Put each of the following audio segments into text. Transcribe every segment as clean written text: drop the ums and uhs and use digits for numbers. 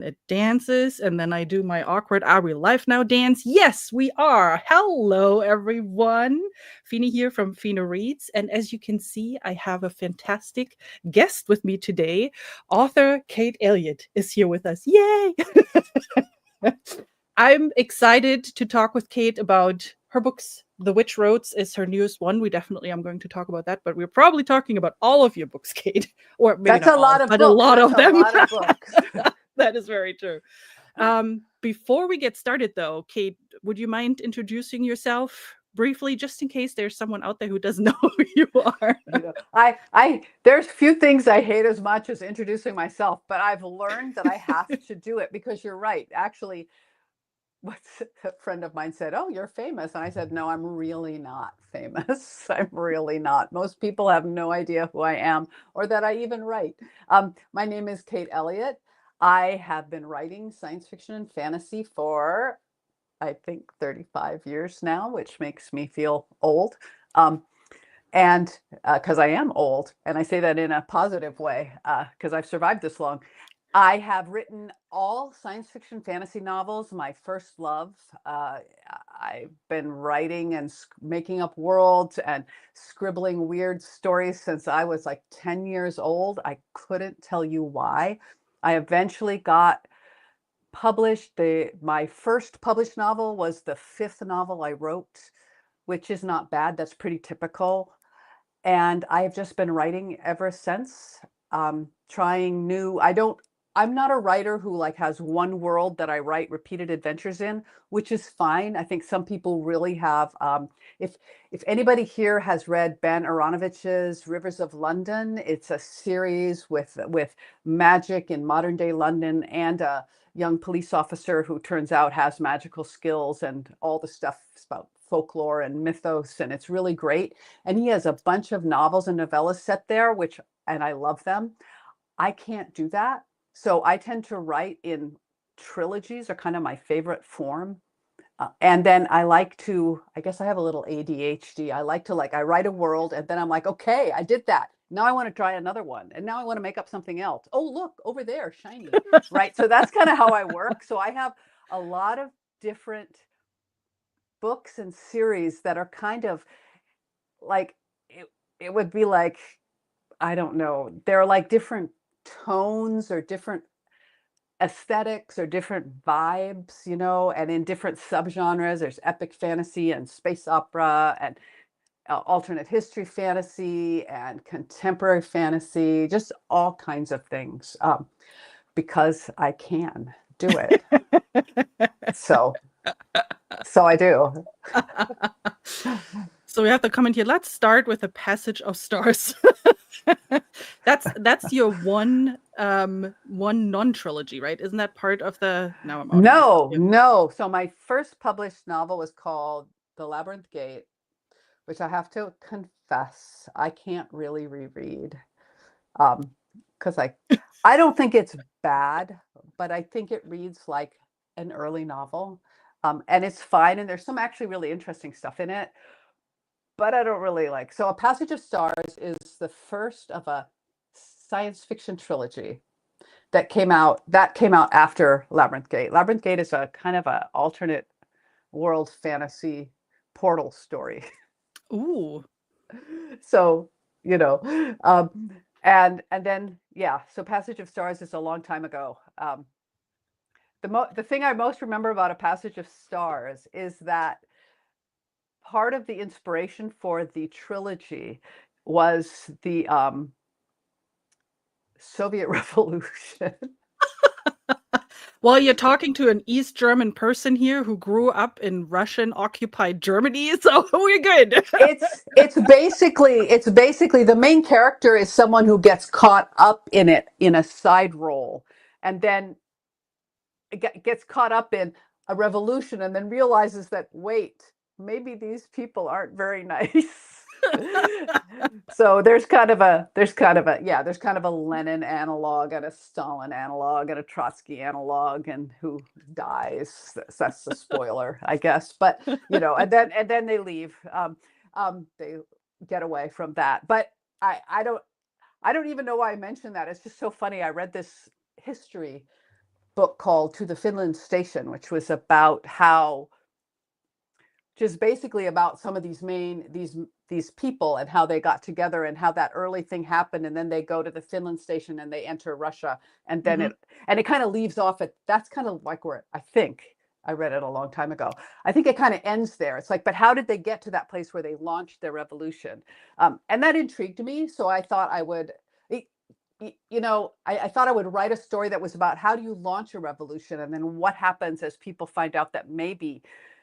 It dances, and then I do my awkward "Are we live now?" dance. Yes, we are. Hello, everyone. Fina here from Fina Reads, and as you can see, I have a fantastic guest with me today. Author Kate Elliott is here with us. Yay! I'm excited to talk with Kate about her books. The Witch Roads is her newest one. We definitely am going to talk about that, but we're probably talking about all of your books, Kate, or maybe That's not a all, lot of but books. a lot That's of them. A lot of books. That is very true. Before we get started, though, Kate, would you mind introducing yourself briefly, just in case there's someone out there who doesn't know who you are? There's few things I hate as much as introducing myself, but I've learned that I have to do it because you're right. Actually, what's a friend of mine said, "Oh, you're famous," and I said, "No, I'm really not famous. I'm really not. Most people have no idea who I am or that I even write." My name is Kate Elliott. I have been writing science fiction and fantasy for, I think, 35 years now, which makes me feel old. And because I am old, and I say that in a positive way, because I've survived this long. I have written all science fiction fantasy novels, my first love. I've been writing and making up worlds and scribbling weird stories since I was like 10 years old. I couldn't tell you why. I eventually got published. My first published novel was the fifth novel I wrote, which is not bad. That's pretty typical. And I've just been writing ever since, trying new. I'm not a writer who like has one world that I write repeated adventures in, which is fine. I think some people really have. If if anybody here has read Ben Aronovich's Rivers of London, it's a series with magic in modern day London and a young police officer who turns out has magical skills and all the stuff about folklore and mythos, and it's really great. And he has a bunch of novels and novellas set there, and I love them. I can't do that. So I tend to write in trilogies, are kind of my favorite form. And then I guess I have a little ADHD. I write a world and then I'm like, okay, I did that. Now I want to try another one. And now I want to make up something else. Oh, look over there, shiny. Right. So that's kind of how I work. So I have a lot of different books and series that are kind of like, it would be like, I don't know, they're like different tones or different aesthetics or different vibes, and in different subgenres. There's epic fantasy and space opera and alternate history fantasy and contemporary fantasy, just all kinds of things, because I can do it. So I do. So we have the comment here. Let's start with a passage of stars. That's your one non-trilogy, right? Isn't that part of the now I'm out of myself. No. So my first published novel was called The Labyrinth Gate, which I have to confess I can't really reread. Because I don't think it's bad, but I think it reads like an early novel. And it's fine, and there's some actually really interesting stuff in it, but I don't really like. So A Passage of Stars is the first of a science fiction trilogy that came out after Labyrinth Gate. Labyrinth Gate is a kind of a alternate world fantasy portal story. Ooh. So, you know, and then yeah, so Passage of Stars is a long time ago. The thing I most remember about A Passage of Stars is that part of the inspiration for the trilogy was the Soviet Revolution. Well, you're talking to an East German person here who grew up in Russian occupied Germany, so we're good. It's basically the main character is someone who gets caught up in it in a side role, and then gets caught up in a revolution, and then realizes that, wait, maybe these people aren't very nice. So there's kind of a Lenin analog and a Stalin analog and a Trotsky analog, and who dies. That's the spoiler, I guess. But and then they leave. They get away from that. But I don't even know why I mentioned that. It's just so funny. I read this history book called To the Finland Station, which was about how, just basically about some of these people and how they got together and how that early thing happened, and then they go to the Finland station and they enter Russia, and then Mhm. it kind of leaves off at, that's kind of like where I think, I read it a long time ago, I think it kind of ends there. It's like, but how did they get to that place where they launched their revolution? And that intrigued me, so I thought I would, I thought I would write a story that was about how do you launch a revolution, and then what happens as people find out that maybe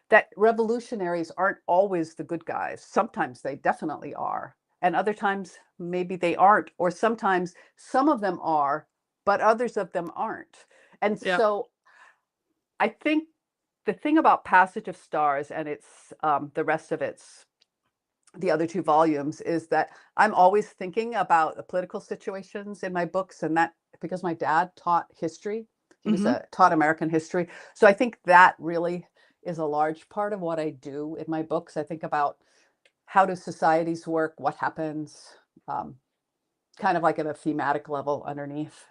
that revolutionaries aren't always the good guys. Sometimes they definitely are, and other times maybe they aren't, or sometimes some of them are, but others of them aren't. And Yeah. so I think the thing about Passage of Stars and its the rest of its the other two volumes is that I'm always thinking about the political situations in my books, and that because my dad taught history, he was Mhm. a taught American history. So I think that really is a large part of what I do in my books. I think about how do societies work, what happens, um, kind of like at a thematic level underneath.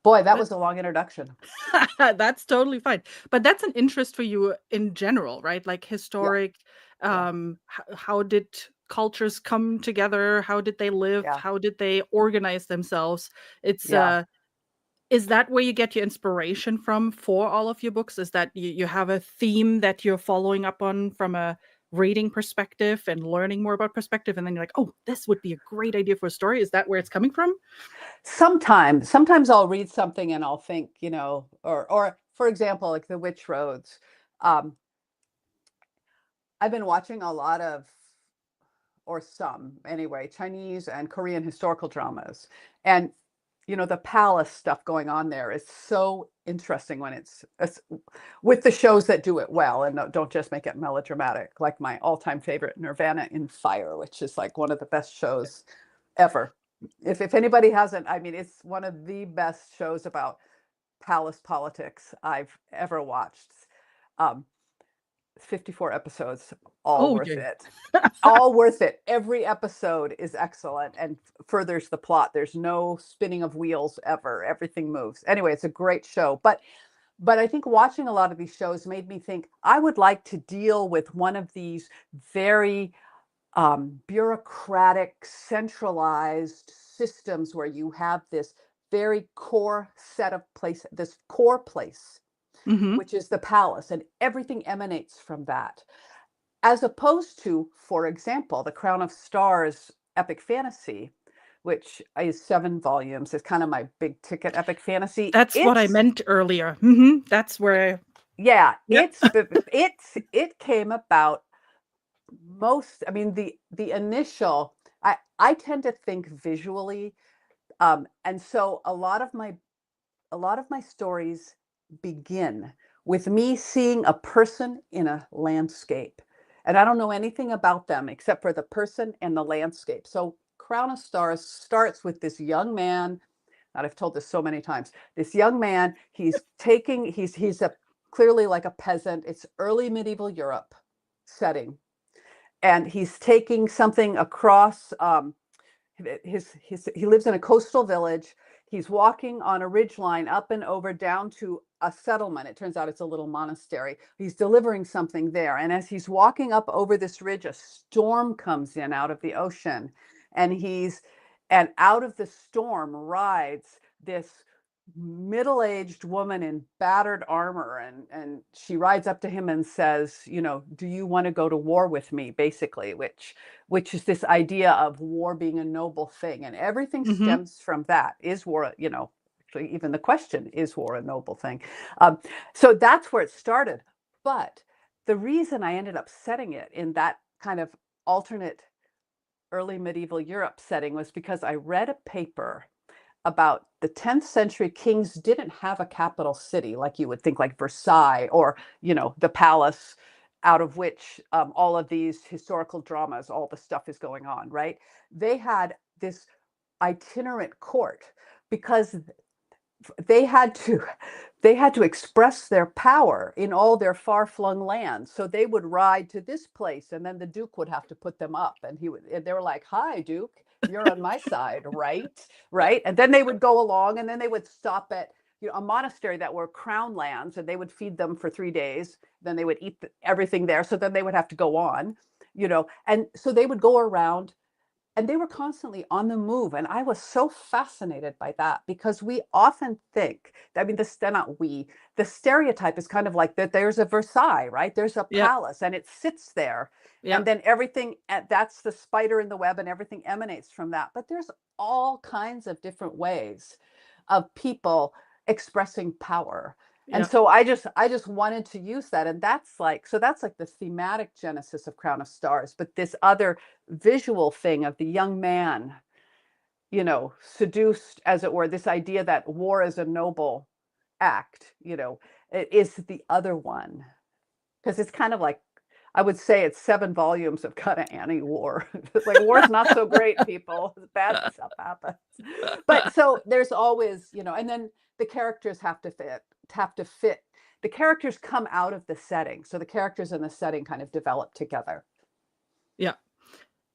Boy, that was That's a long introduction. that's totally fine. But that's an interest for you in general, right? Like Yeah, historic, yeah, how did cultures come together? How did they live? yeah, How did they organize themselves? It's yeah. is that where you get your inspiration from for all of your books? Is that you have a theme that you're following up on from a reading perspective and learning more about perspective, and then you're like, oh, this would be a great idea for a story? Is that where it's coming from? Sometimes I'll read something and I'll think, or for example, like The Witch Roads. Um, I've been watching a lot of, or some anyway, Chinese and Korean historical dramas. And, the palace stuff going on there is so interesting when it's with the shows that do it well and don't just make it melodramatic, like my all-time favorite, Nirvana in Fire, which is like one of the best shows ever. If anybody hasn't, I mean, it's one of the best shows about palace politics I've ever watched. Um, 54 episodes, all Oh, worth yeah. it. All worth it. Every episode is excellent and furthers the plot. There's no spinning of wheels ever. Everything moves. Anyway, it's a great show. But I think watching a lot of these shows made me think I would like to deal with one of these very bureaucratic, centralized systems where you have this very core set of place, this core place, Mhm. which is the palace, and everything emanates from that. As opposed to, for example, the Crown of Stars epic fantasy, which is 7 volumes, is kind of my big ticket epic fantasy. That's what I meant earlier. Mhm. That's where Yeah, yeah. it came about most, I mean, the initial, I tend to think visually, and so a lot of my stories begin with me seeing a person in a landscape, and I don't know anything about them except for the person and the landscape. So Crown of Stars starts with this young man, and I've told this so many times. This young man, he's a clearly like a peasant. It's early medieval Europe setting, and he's taking something across. He lives in a coastal village. He's walking on a ridge line up and over down to a settlement. It turns out it's a little monastery. He's delivering something there, and as he's walking up over this ridge, a storm comes in out of the ocean, and out of the storm rides this middle-aged woman in battered armor, and she rides up to him and says, do you want to go to war with me, basically, which is this idea of war being a noble thing, and everything Mhm. stems from that. Is war, actually, even the question, is war a noble thing? So that's where it started. But the reason I ended up setting it in that kind of alternate early medieval Europe setting was because I read a paper about the 10th century kings didn't have a capital city like you would think, like Versailles, or the palace out of which all of these historical dramas, all the stuff is going on, right? They had this itinerant court because they had to they had to express their power in all their far-flung lands. So they would ride to this place, and then the duke would have to put them up, and they were like, hi, duke, you're on my side, right? And then they would go along, and then they would stop at a monastery that were crown lands, and they would feed them for 3 days. Then they would eat everything there. So then they would have to go on, and so they would go around, and they were constantly on the move. And I was so fascinated by that, because we often think, I mean, the stereotype is kind of like that there's a Versailles, right? There's a Yep. palace and it sits there. And Yep. then everything, that's the spider in the web, and everything emanates from that. But there's all kinds of different ways of people expressing power. And Yep. so I just wanted to use that. And that's like the thematic genesis of Crown of Stars. But this other visual thing of the young man, seduced, as it were, this idea that war is a noble act, it is the other one. Because it's kind of like, I would say it's 7 volumes of kind of anti-war. It's like, war's not so great, people. Bad stuff happens. But so there's always, and then the characters have to fit. The characters come out of the setting. So the characters and the setting kind of develop together. Yeah.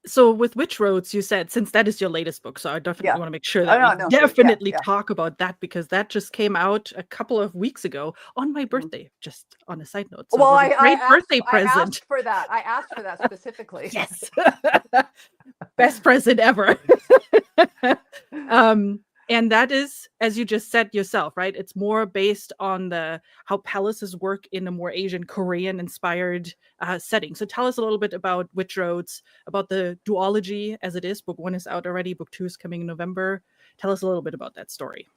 So with Witch Roads, you said, since that is your latest book, so I definitely Yeah. want to make sure Oh, that we no, sure. Yeah, definitely yeah. talk about that, because that just came out a couple of weeks ago on my Mhm. birthday, just on a side note. So Well, it was a I great asked birthday I present. asked for that. I asked for that specifically. Yes. Best present ever. And that is, as you just said yourself, right? It's more based on how palaces work in a more Asian, Korean inspired setting. So tell us a little bit about Witch Roads, about the duology as it is. Book 1 is out already. Book 2 is coming in November. Tell us a little bit about that story.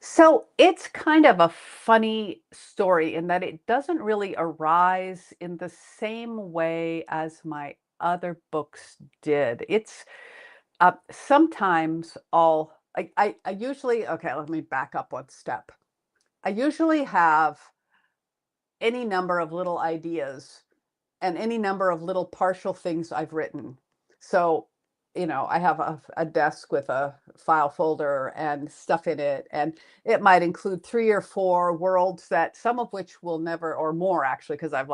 So it's kind of a funny story in that it doesn't really arise in the same way as my other books did. It's sometimes I usually, okay, let me back up one step. I usually have any number of little ideas and any number of little partial things I've written. So, I have a desk with a file folder and stuff in it, and it might include 3 or 4 worlds, that some of which will never, or more actually, because I've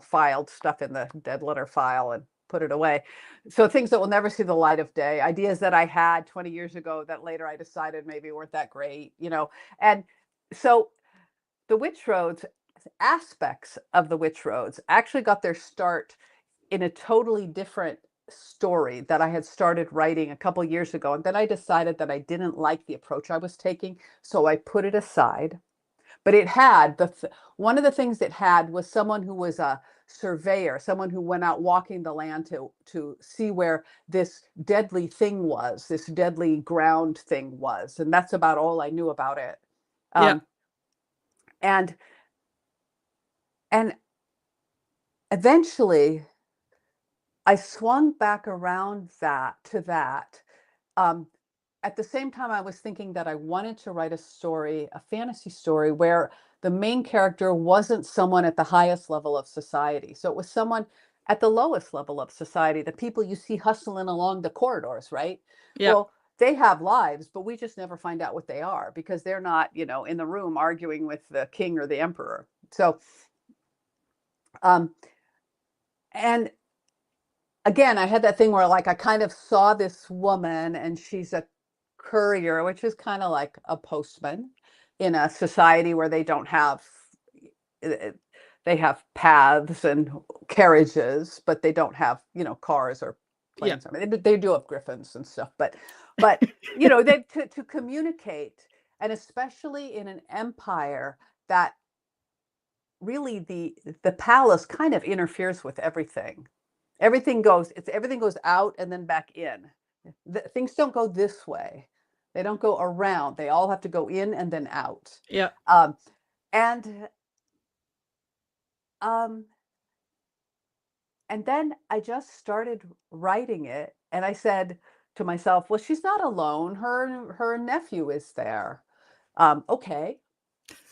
filed stuff in the dead letter file and put it away. So things that will never see the light of day, ideas that I had 20 years ago that later I decided maybe weren't that great. And so the Witch Roads, aspects of the Witch Roads actually got their start in a totally different story that I had started writing a couple years ago. And then I decided that I didn't like the approach I was taking, so I put it aside. But it had one of the things it had was someone who was a surveyor, someone who went out walking the land to see where this deadly thing was, this deadly ground thing was. And that's about all I knew about it. Yeah. And and eventually I swung back around to that. Um, at the same time, I was thinking that I wanted to write a fantasy story, where the main character wasn't someone at the highest level of society. So it was someone at the lowest level of society, the people you see hustling along the corridors, right? Yeah. Well, they have lives, but we just never find out what they are, because they're not, in the room arguing with the king or the emperor. So, and again, I had that thing where, like, I kind of saw this woman, and she's a courier, which is kind of like a postman in a society where they don't have, they have paths and carriages, but they don't have, cars or Yeah. planes. I mean, they do have griffins and stuff, but they to communicate, and especially in an empire that really the palace kind of interferes with everything. Everything goes out and then back in. Things don't go this way. They don't go around. They all have to go in and then out. Yeah. And um, and then I just started writing it, and I said to myself, "Well, she's not alone. Her nephew is there. Okay,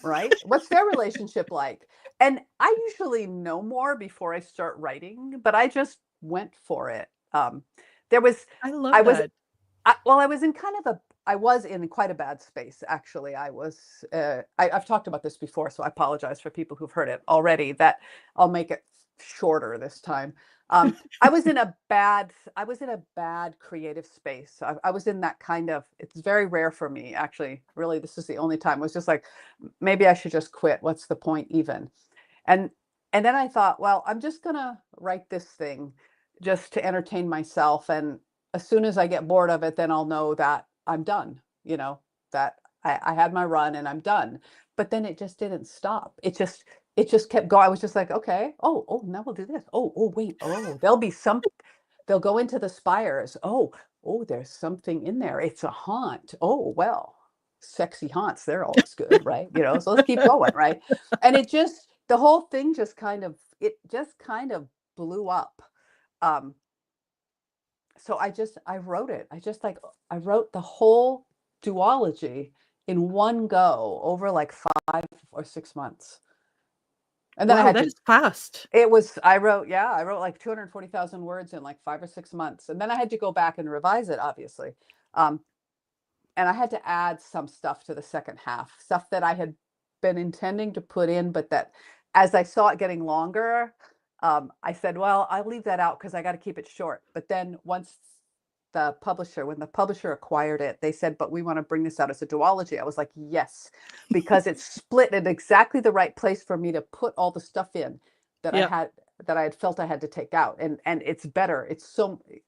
right? What's their relationship like?" And I usually know more before I start writing, but I just went for it. There was, I love I was, that. I was in I was in quite a bad space, actually. I've talked about this before, so I apologize for people who've heard it already, that I'll make it shorter this time. I was in a bad creative space. I was in that kind of, it's very rare for me, actually. Really, this is the only time. It was just like, maybe I should just quit. What's the point even? And and then I thought, well, I'm just gonna write this thing just to entertain myself. And as soon as I get bored of it, then I'll know that I'm done, that I had my run and I'm done. But then it just didn't stop. It just kept going. I was just like, okay, oh, now we'll do this. Oh, wait, oh, they'll go into the spires. Oh, there's something in there. It's a haunt. Oh, well, sexy haunts, they're always good, right? So let's keep going, right? And the whole thing just kind of blew up. Um, so I wrote it. I wrote the whole duology in one go over like 5 or 6 months. And then I Wow, had that to, is fast. I wrote like 240,000 words in like 5 or 6 months. And then I had to go back and revise it, obviously. Um, and I had to add some stuff to the second half, stuff that I had been intending to put in, but that as I saw it getting longer, I said, well, I'll leave that out because I got to keep it short. But then when the publisher acquired it, they said, but we want to bring this out as a duology. I was like, yes, because it's split in exactly the right place for me to put all the stuff in that Yeah. I had felt I had to take out. And it's better.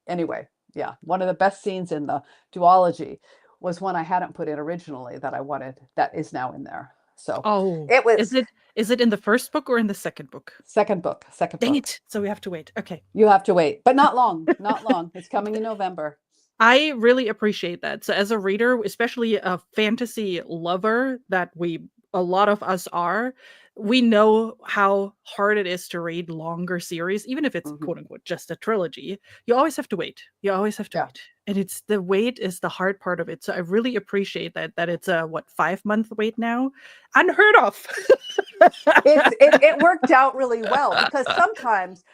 Anyway, yeah. One of the best scenes in the duology was one I hadn't put in originally that I wanted, that is now in there. So Oh, it is was it in the first book or in the second book? second book. Dang it. So we have to wait. Okay. You have to wait, but not long, not long. It's coming in November. I really appreciate that. So as a reader, especially a fantasy lover that a lot of us are, we know how hard it is to read longer series, even if it's Mhm. quote unquote just a trilogy. You always have to wait. You always have to Yeah. wait. And it's the wait is the hard part of it. So I really appreciate that it's a 5-month wait now. Unheard of. It worked out really well because sometimes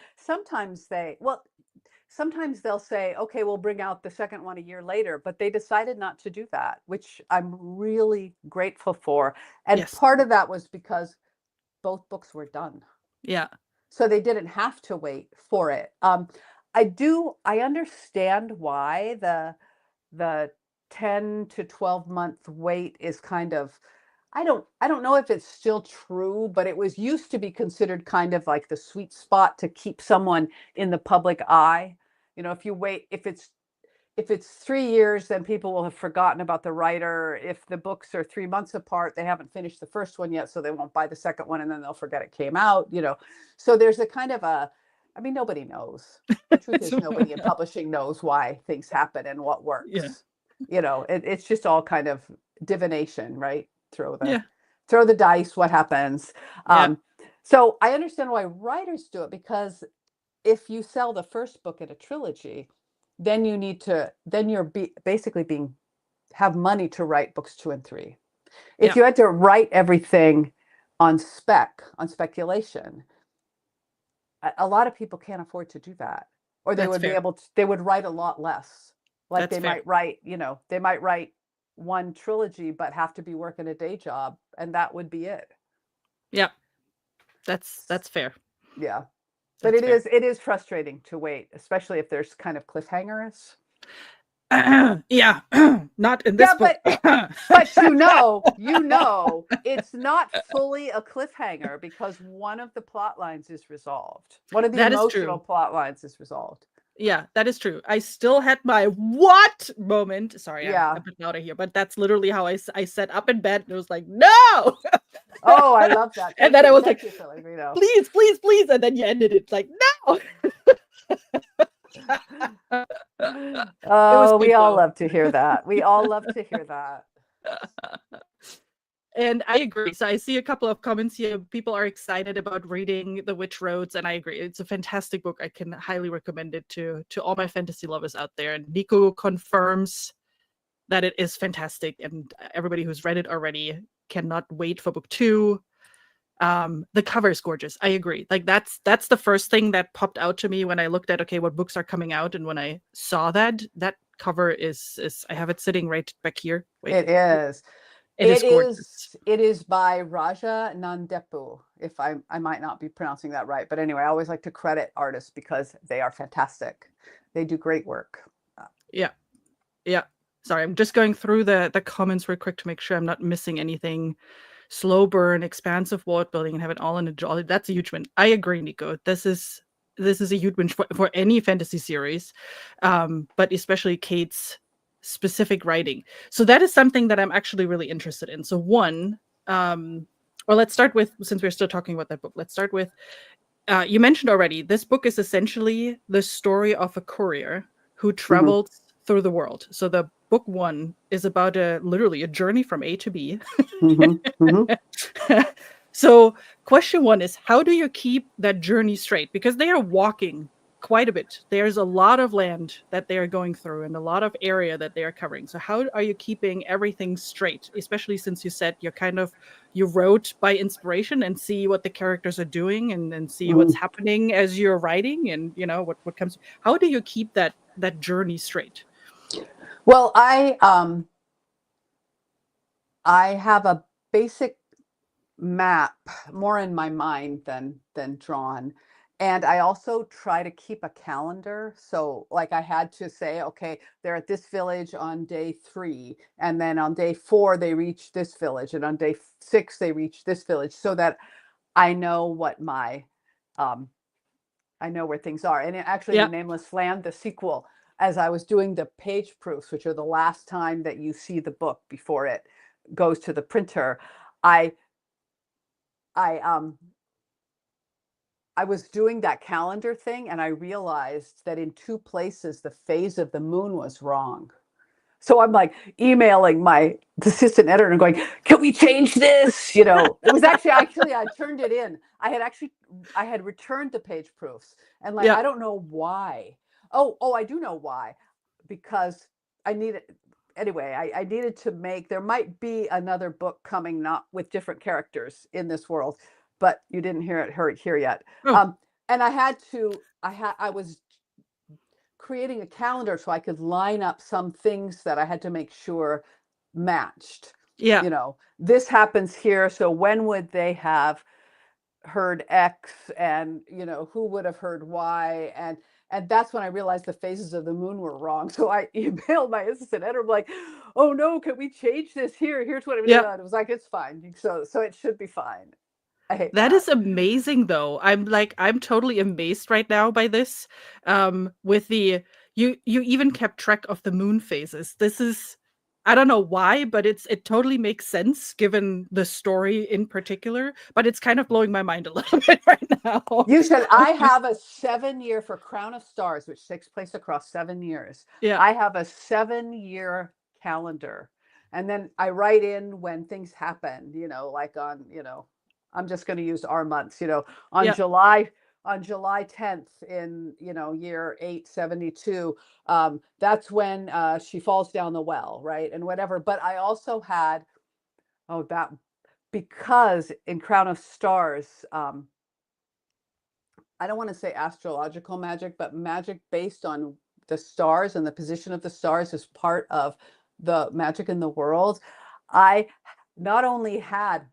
they'll say, okay, we'll bring out the second one a year later, but they decided not to do that, which I'm really grateful for. And Yes. part of that was because both books were done. Yeah. So they didn't have to wait for it. I understand why the 10 to 12 month wait is kind of, I don't know if it's still true, but it was used to be considered kind of like the sweet spot to keep someone in the public eye. If you wait, if it's 3 years, then people will have forgotten about the writer. If the books are 3 months apart, they haven't finished the first one yet, so they won't buy the second one, and then they'll forget it came out. So there's a kind of I mean, nobody knows. The truth is, nobody in publishing knows why things happen and what Yeah. works. It's just all kind of divination, right? Throw the Yeah. throw the dice, what happens? Yeah. So I understand why writers do it, because if you sell the first book in a trilogy, then you're basically have money to write books 2 and 3. If Yeah. you had to write everything on speculation, a lot of people can't afford to do that, or That's fair. they would write a lot less. Like That's fair. they might write one trilogy, but have to be working a day job, and that would be it. Yeah. That's fair. Yeah. But That's fair. it is frustrating to wait, especially if there's kind of cliffhangers. Yeah. Not in this Yeah, book. but it's not fully a cliffhanger because one of the plot lines is resolved. One of the That is emotional true. plot lines is resolved. Yeah, that is true. I still had my what moment. Sorry, I'm Yeah. a bit louder here, but that's literally how I sat up in bed and it was like, no. Oh, I love that. And then I was Thank like, you for letting me know. please, please, please. And then you ended it like, no. Oh, we all though. love to hear that. We all love to hear that. And I agree. So I see a couple of comments here. People are excited about reading The Witch Roads, and I agree. It's a fantastic book. I can highly recommend it to all my fantasy lovers out there. And Nico confirms that it is fantastic, and everybody who's read it already cannot wait for book 2. The cover is gorgeous. I agree. Like that's the first thing that popped out to me when I looked at okay, what books are coming out, and when I saw that cover is I have it sitting right back here. Wait. It is. It is gorgeous. It is by Raja Nandepu. If I might not be pronouncing that right, but anyway, I always like to credit artists because they are fantastic. They do great work. Yeah. Yeah. Sorry, I'm just going through the comments real quick to make sure I'm not missing anything. Slow burn, expansive world building, and have it all in a jolly. That's a huge win. I agree, Nico. This is a huge win for any fantasy series, but especially Kate's specific writing. So that is something that I'm actually really interested in. So one, well, let's start with, since we're still talking about that book. Let's start with you mentioned already. This book is essentially the story of a courier who Mhm. traveled through the world. So the book one is about literally a journey from A to B. Mhm. Mhm. So question one is, how do you keep that journey straight? Because they are walking quite a bit. There's a lot of land that they are going through and a lot of area that they are covering. So how are you keeping everything straight? Especially since you said you wrote by inspiration and see what the characters are doing and see what's Mhm. happening as you're writing and what comes. How do you keep that journey straight? Well, I have a basic map more in my mind than drawn. And I also try to keep a calendar. So like I had to say, okay, they're at this village on day 3, and then on day 4 they reach this village, and on day 6 they reach this village, so that I know what my um I know where things are. And actually in the Yeah, Nameless Land, the sequel, as I was doing the page proofs, which are the last time that you see the book before it goes to the printer, I I I was doing that calendar thing, and I realized that in 2 places the phase of the moon was wrong. So I'm like emailing my assistant editor and going, "Can we change this?" It was actually I turned it in. I had returned the page proofs, and like yeah, I don't know why. Oh, I do know why, because I needed anyway. I needed to make. There might be another book coming, not with different characters in this world, but you didn't hear it here yet. oh, Um, and I had to. I was creating a calendar so I could line up some things that I had to make sure matched. yeah. This happens here, so when would they have heard X, and who would have heard Y, and that's when I realized the phases of the moon were wrong. So I emailed my assistant editor, like, "Oh no, can we change this here? Here's what I'm doing." Yeah. It was like, "It's fine." So it should be fine. I hate That that. is amazing though. I'm totally amazed right now by this. With the you even kept track of the moon phases. This is I don't know why, but it totally makes sense given the story in particular, but it's kind of blowing my mind a little bit right now. You said I have a 7-year for Crown of Stars, which takes place across 7 years. Yeah. I have a 7-year calendar. And then I write in when things happen, like I'm just going to use our months, on Yeah. July 10th in, year 872. That's when she falls down the well, right? And whatever. But I also had, that because in Crown of Stars, I don't want to say astrological magic, but magic based on the stars and the position of the stars is part of the magic in the world. I not only had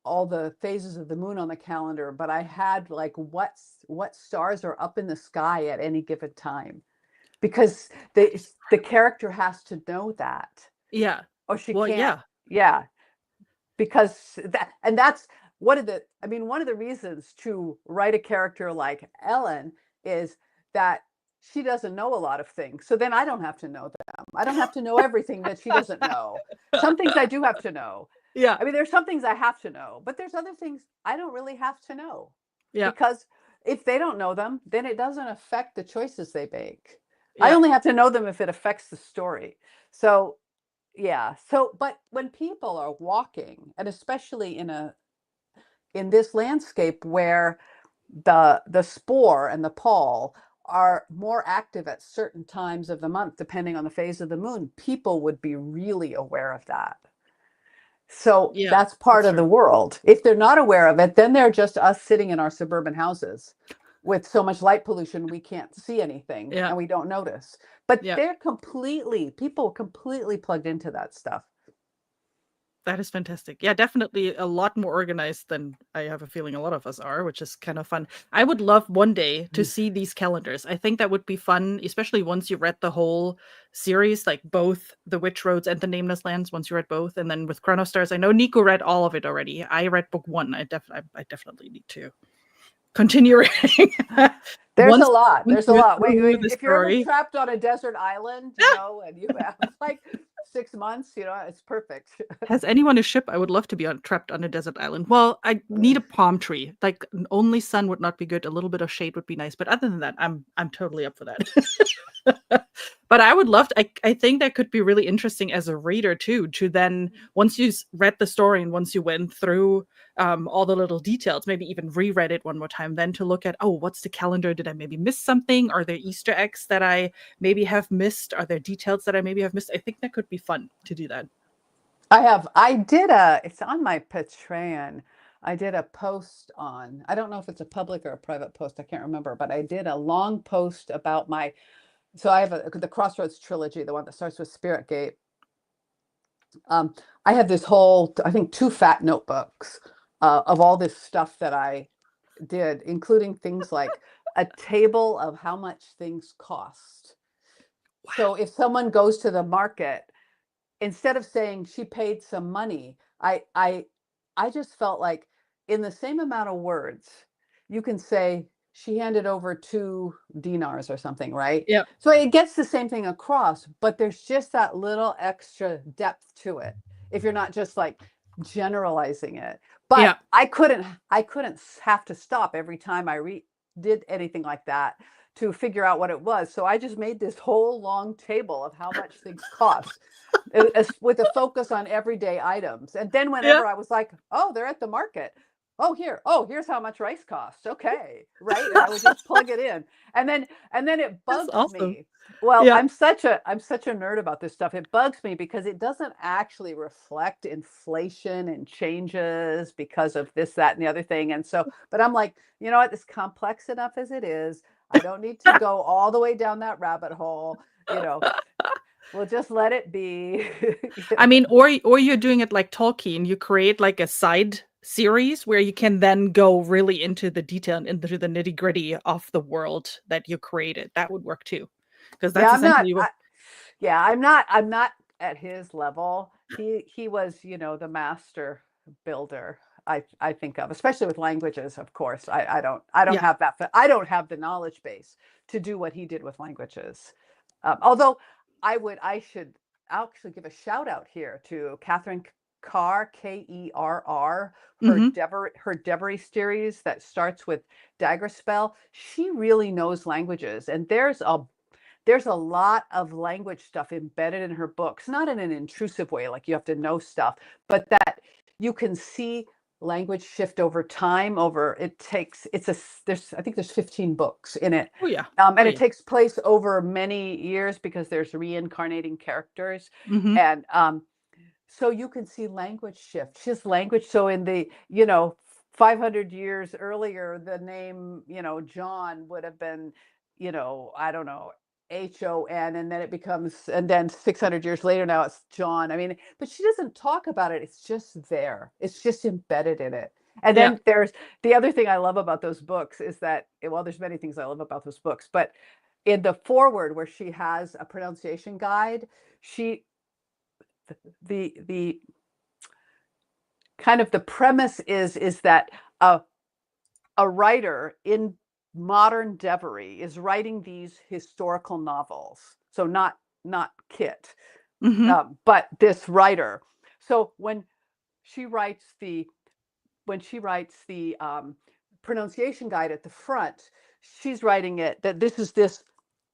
all the phases of the moon on the calendar, but I had like what stars are up in the sky at any given time, because the character has to know that, Yeah. or she Well, can't. yeah. Yeah, because that's one of the reasons to write a character like Ellen is that she doesn't know a lot of things, so then I don't have to know them. I don't have to know everything that she doesn't know. Some things I do have to know. Yeah. I mean, there's some things I have to know, but there's other things I don't really have to know, Yeah. because if they don't know them, then it doesn't affect the choices they make. I Yeah. only have to know them if it affects the story. So yeah. So, but when people are walking, and especially in this landscape where the spore and the pall are more active at certain times of the month, depending on the phase of the moon, people would be really aware of that. So Yeah. that's part That's of true. the world. If they're not aware of it, then they're just us sitting in our suburban houses with so much light pollution we can't see anything Yeah. and we don't notice. But Yeah. people completely plugged into that stuff. That is fantastic. Yeah, definitely a lot more organized than I have a feeling a lot of us are, which is kind of fun. I would love one day to see these calendars. I think that would be fun, especially once you read the whole series, like both The Witch Roads and The Nameless Lands, once you read both. And then with Chronostars, I know Nico read all of it already. I read book one. I definitely need to continue reading. There's a once, lot. once There's a you're lot. through the If you're ever story. trapped on a desert island, and you have like 6 months, it's perfect. Has anyone a ship? I would love to be trapped on a desert island. Well, I need a palm tree. Like only sun would not be good. A little bit of shade would be nice. But other than that, I'm totally up for that. But I would love to, I think that could be really interesting as a reader too, to then once you read the story and once you went through all the little details, maybe even reread it one more time, then to look at, oh, what's the calendar? Did I maybe miss something? Are there Easter eggs that I maybe have missed? Are there details that I maybe have missed? I think that could be fun to do that. It's on my Patreon. I did a post on, I don't know if it's a public or a private post, I can't remember, but I did a long post about so I have the Crossroads trilogy, the one that starts with Spirit Gate. I have this whole, I think, 2 fat notebooks of all this stuff that I did, including things like a table of how much things cost. Wow. So if someone goes to the market, instead of saying she paid some money, I just felt like in the same amount of words, you can say she handed over 2 dinars or something, right? Yeah. So it gets the same thing across, but there's just that little extra depth to it if you're not just like generalizing it. But yeah. I couldn't have to stop every time I did anything like that to figure out what it was. So I just made this whole long table of how much things cost with a focus on everyday items. And then whenever I was like, oh, they're at the market. Here's how much rice costs. Okay. Right. And I would just plug it in. And then it bugs awesome. me. Well, yeah. I'm such a nerd about this stuff. It bugs me because it doesn't actually reflect inflation and changes because of this, that, and the other thing. And so, but I'm like, you know what? It's complex enough as it is. I don't need to go all the way down that rabbit hole. We'll just let it be. I mean, or you're doing it like Tolkien. You create like a side series where you can then go really into the detail and into the nitty gritty of the world that you created. That would work too, because that's essentially what. I'm not at his level. He was, the master builder. I think of, especially with languages. Of course, I don't have that. I don't have the knowledge base to do what he did with languages. Although I should actually give a shout out here to Catherine Carr, Kerr, her Devery series that starts with Daggerspell. She really knows languages, and there's a lot of language stuff embedded in her books, not in an intrusive way, like you have to know stuff, but that you can see language shift over time. I think there's 15 books in it. Oh yeah. And it takes place over many years because there's reincarnating characters. And so you can see language shift. Just language. So in the 500 years earlier, the name John would have been I don't know, Hon, and then it becomes, and then 600 years later now it's John. I mean, but she doesn't talk about it. It's just there. It's just embedded in it. And then there's the other thing I love about those books is that, well, there's many things I love about those books, but in the foreword where she has a pronunciation guide, the kind of the premise is that a writer in modern Devery is writing these historical novels. So not Kit, but this writer. So when she writes the pronunciation guide at the front, she's writing it that this is this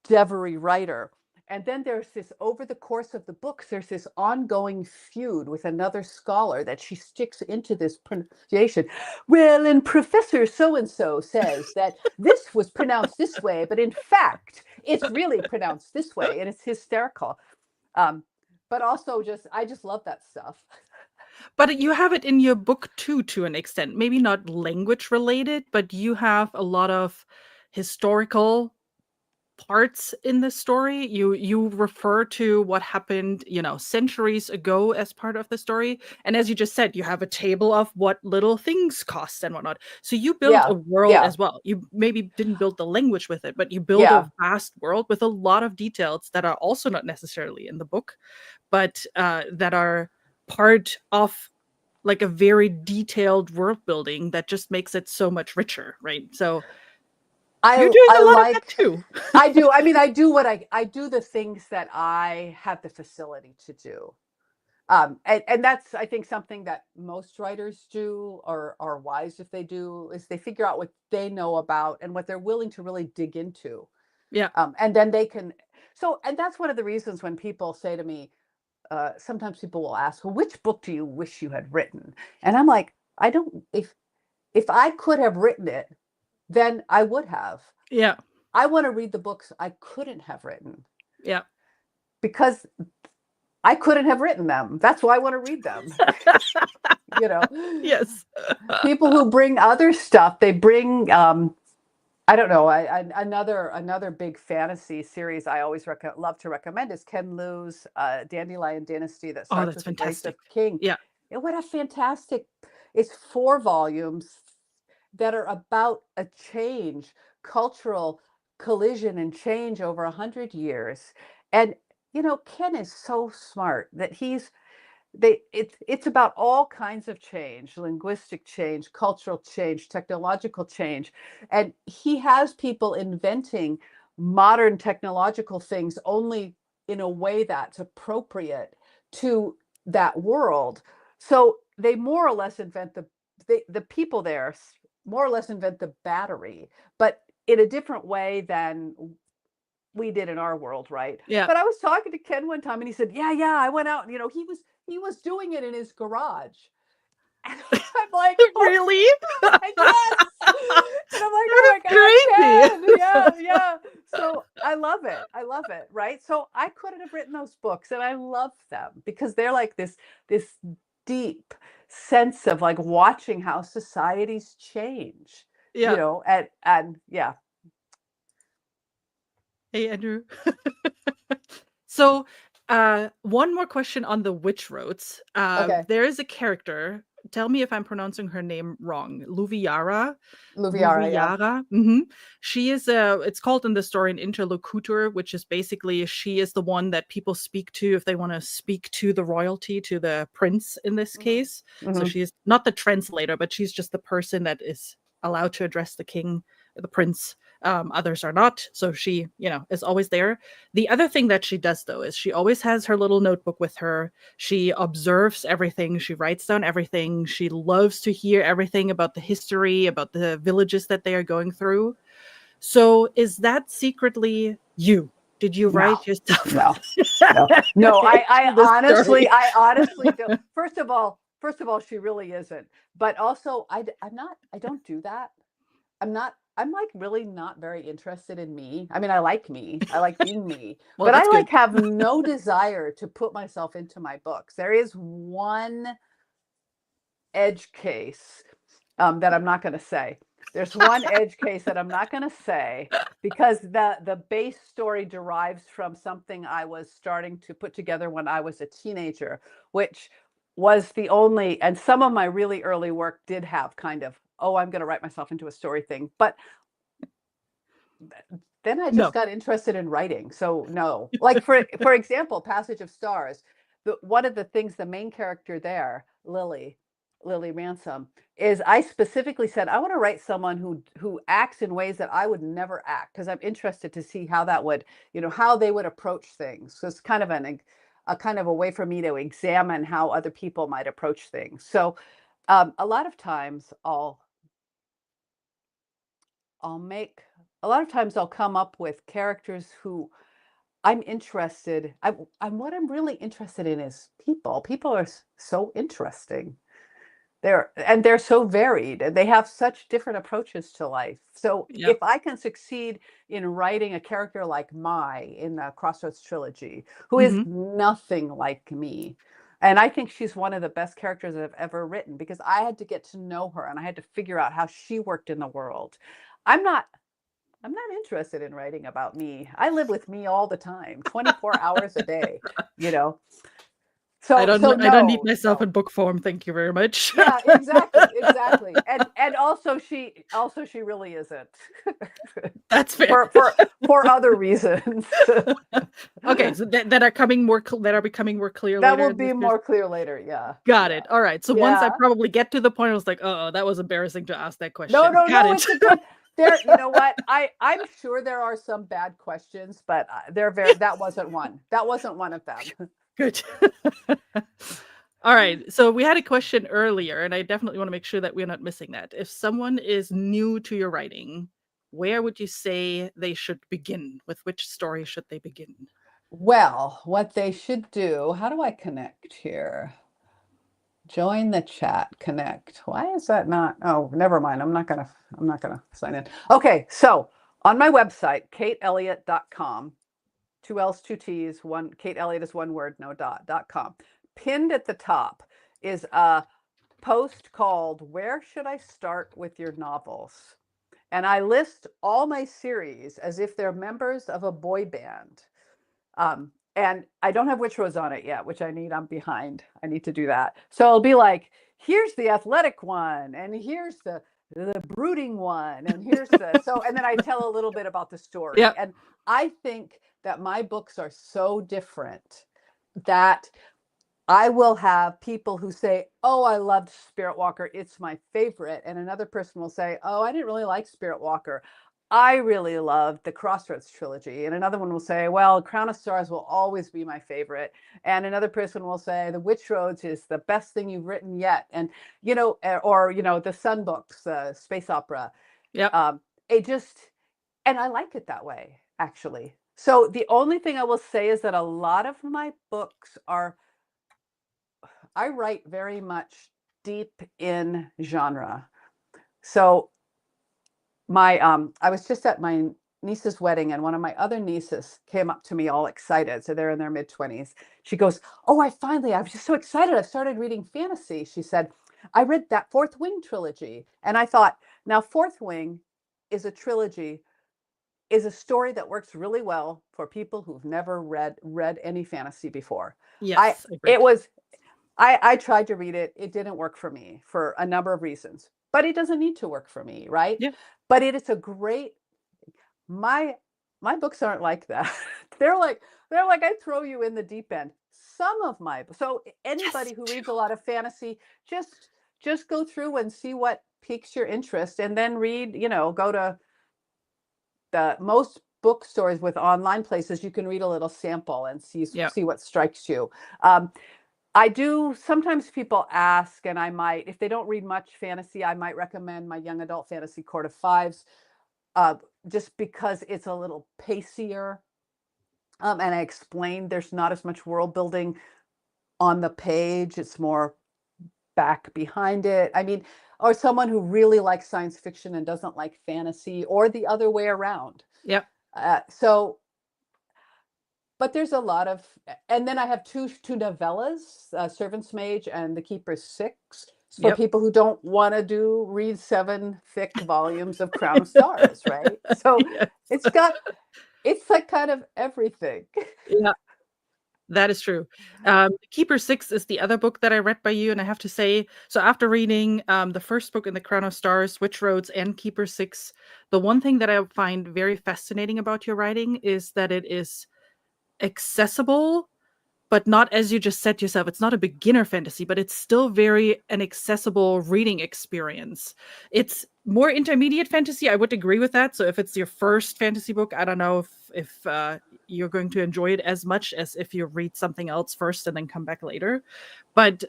Devery writer. And then there's this, over the course of the books, there's this ongoing feud with another scholar that she sticks into this pronunciation. Well, and Professor so-and-so says that this was pronounced this way, but in fact, it's really pronounced this way. And it's hysterical. But also I just love that stuff. But you have it in your book too, to an extent. Maybe not language related, but you have a lot of historical parts in the story. You refer to what happened, centuries ago as part of the story. And as you just said, you have a table of what little things cost and whatnot. So you build a Yeah, world yeah, as well. You maybe didn't build the language with it, but you build a yeah. vast world with a lot of details that are also not necessarily in the book, but that are part of like a very detailed world building that just makes it so much richer, right? So you're doing I a lot of that like too. I do. I mean, I do the things that I have the facility to do. And that's, I think, something that most writers do, or are wise if they do, is they figure out what they know about and what they're willing to really dig into. Yeah. And then they can. So, and that's one of the reasons when people say to me, sometimes people will ask, well, which book do you wish you had written? And I'm like, I don't, if I could have written it, then I would have. Yeah. I want to read the books I couldn't have written Yeah. because I couldn't have written them. That's why I want to read them. You know, Yes. people who bring other stuff, they bring, I don't know, another big fantasy series I always love to recommend is Ken Liu's Dandelion Dynasty that Oh, starts that's with the Grace of fantastic. King. Yeah. What a fantastic, it's 4 volumes that are about a change, cultural collision and change over 100 years. And, Ken is so smart that it's about all kinds of change, linguistic change, cultural change, technological change. And he has people inventing modern technological things only in a way that's appropriate to that world. So they more or less invent the people there more or less invent the battery, but in a different way than we did in our world, right? Yeah. But I was talking to Ken one time and he said, yeah, I went out and he was doing it in his garage. And I'm like, oh Really? my God, yes. And I'm like, That oh my is God, crazy. Ken. Yeah, yeah. So I love it. I love it. Right. So I couldn't have written those books and I love them because they're like this deep sense of like watching how societies change, Yeah. and yeah. Hey, Andrew. So, one more question on the witch roads. Okay. There is a character. Tell me if I'm pronouncing her name wrong. Luviara. Luviara, yeah. Luviara. She is it's called in the story an interlocutor, which is basically she is the one that people speak to if they want to speak to the royalty, to the prince in this Hmm. case. So Hmm. she's not the translator, but she's just the person that is allowed to address the king, the prince. Others are not. So she, is always there. The other thing that she does, though, is she always has her little notebook with her. She observes everything. She writes down everything. She loves to hear everything about the history, about the villages that they are going through. So, is that secretly you? Did you No, write your stuff no, no. I in this honestly, story? I honestly do. First of all, she really isn't. But also, I'm not. I don't do that. I'm not. I'm like really not very interested in me. I mean, I like me. I like being me. Well, But I that's like good. have no desire to put myself into my books. There is one edge case that I'm not going to say. There's one edge case that I'm not going to say because the base story derives from something I was starting to put together when I was a teenager, which was the only, and some of my really early work did have kind of, oh, I'm going to write myself into a story thing. But then I just No. got interested in writing. So no, like for example, Passage of Stars. One of the things the main character there, Lily Ransom, is I specifically said I want to write someone who acts in ways that I would never act because I'm interested to see how that would, how they would approach things. So it's kind of a kind of a way for me to examine how other people might approach things. So a lot of times I'll make a lot of times I'll come up with characters who I'm interested. I'm what I'm really interested in is people. People are so interesting. They're so varied and they have such different approaches to life. So Yeah. if I can succeed in writing a character like Mai in the Crossroads trilogy, who is Hmm. nothing like me, and I think she's one of the best characters I've ever written because I had to get to know her and I had to figure out how she worked in the world. I'm not I'm not interested in writing about me. I live with me all the time, 24 hours a day, you know. So I don't need no, myself no. in book form. Thank you very much. Yeah, exactly, exactly. And also she really isn't. That's fair. For other reasons. Okay, so that are that are becoming more clear That later will in this. be more clear later. Yeah. Got Yeah. it. All right. So once I Yeah. probably get to the point, I was like, oh, that was embarrassing to ask that No, question. no, Got no, it. it's a good there, you know what? I'm sure there are some bad questions, but that wasn't one. That wasn't one of them. Good. All right. So we had a question earlier, and I definitely want to make sure that we're not missing that. If someone is new to your writing, where would you say they should begin? With which story should they begin? Well, what they should do, how do I connect here? Join the chat, connect. Why is that not? Oh, never mind. I'm not gonna sign in. Okay, so on my website, kateelliott.com, two L's, two T's, one Kate Elliott is one word, no .com. Pinned at the top is a post called Where Should I Start with Your Novels? And I list all my series as if they're members of a boy band. And I don't have Which Rose on it yet, which I need. I'm behind. I need to do that. So it'll be like, here's the athletic one, and here's the brooding one, and here's the and then I tell a little bit about the story. Yeah. And I think that my books are so different that I will have people who say, "Oh, I loved Spirit Walker. It's my favorite." And another person will say, "Oh, I didn't really like Spirit Walker. I really loved the Crossroads trilogy." And another one will say, "Well, Crown of Stars will always be my favorite." And another person will say, "The Witch Roads is the best thing you've written yet." And, or, the Sun books, the space opera. Yep. It just, and I like it that way, actually. So the only thing I will say is that a lot of my books I write very much deep in genre. So I was just at my niece's wedding, and one of my other nieces came up to me all excited. So they're in their mid-20s. She goes, "Oh, I was just so excited. I've started reading fantasy." She said, "I read that Fourth Wing trilogy." And I thought, now Fourth Wing is a trilogy, is a story that works really well for people who've never read any fantasy before. Yes. It Agreed. was I tried to read it. It didn't work for me for a number of reasons, but it doesn't need to work for me, right? Yeah. But it is a great, my my books aren't like that. They're like I throw you in the deep end. Some of so Yes. anybody who reads a lot of fantasy, just go through and see what piques your interest, and then read, go to the most bookstores with online places. You can read a little sample and Yeah. see what strikes you. I do, sometimes people ask, and if they don't read much fantasy, I might recommend my young adult fantasy Court of Fives, just because it's a little pacier. And I explained there's not as much world building on the page. It's more back behind it. I mean, or someone who really likes science fiction and doesn't like fantasy, or the other way around. Yep. But there's a lot of, and then I have two novellas, Servant's Mage and The Keeper's Six, for Yep. people who don't want to read 7 thick volumes of Crown of Stars, right? So Yes. it's like kind of everything. Yeah. That is true. Keeper Six is the other book that I read by you, and I have to say, so after reading the first book in the Crown of Stars, Witch Roads, and Keeper Six, the one thing that I find very fascinating about your writing is that it is accessible, but not, as you just said yourself, it's not a beginner fantasy, but it's still very an accessible reading experience. It's more intermediate fantasy. I would agree with that. So if it's your first fantasy book, I don't know if you're going to enjoy it as much as if you read something else first and then come back later. But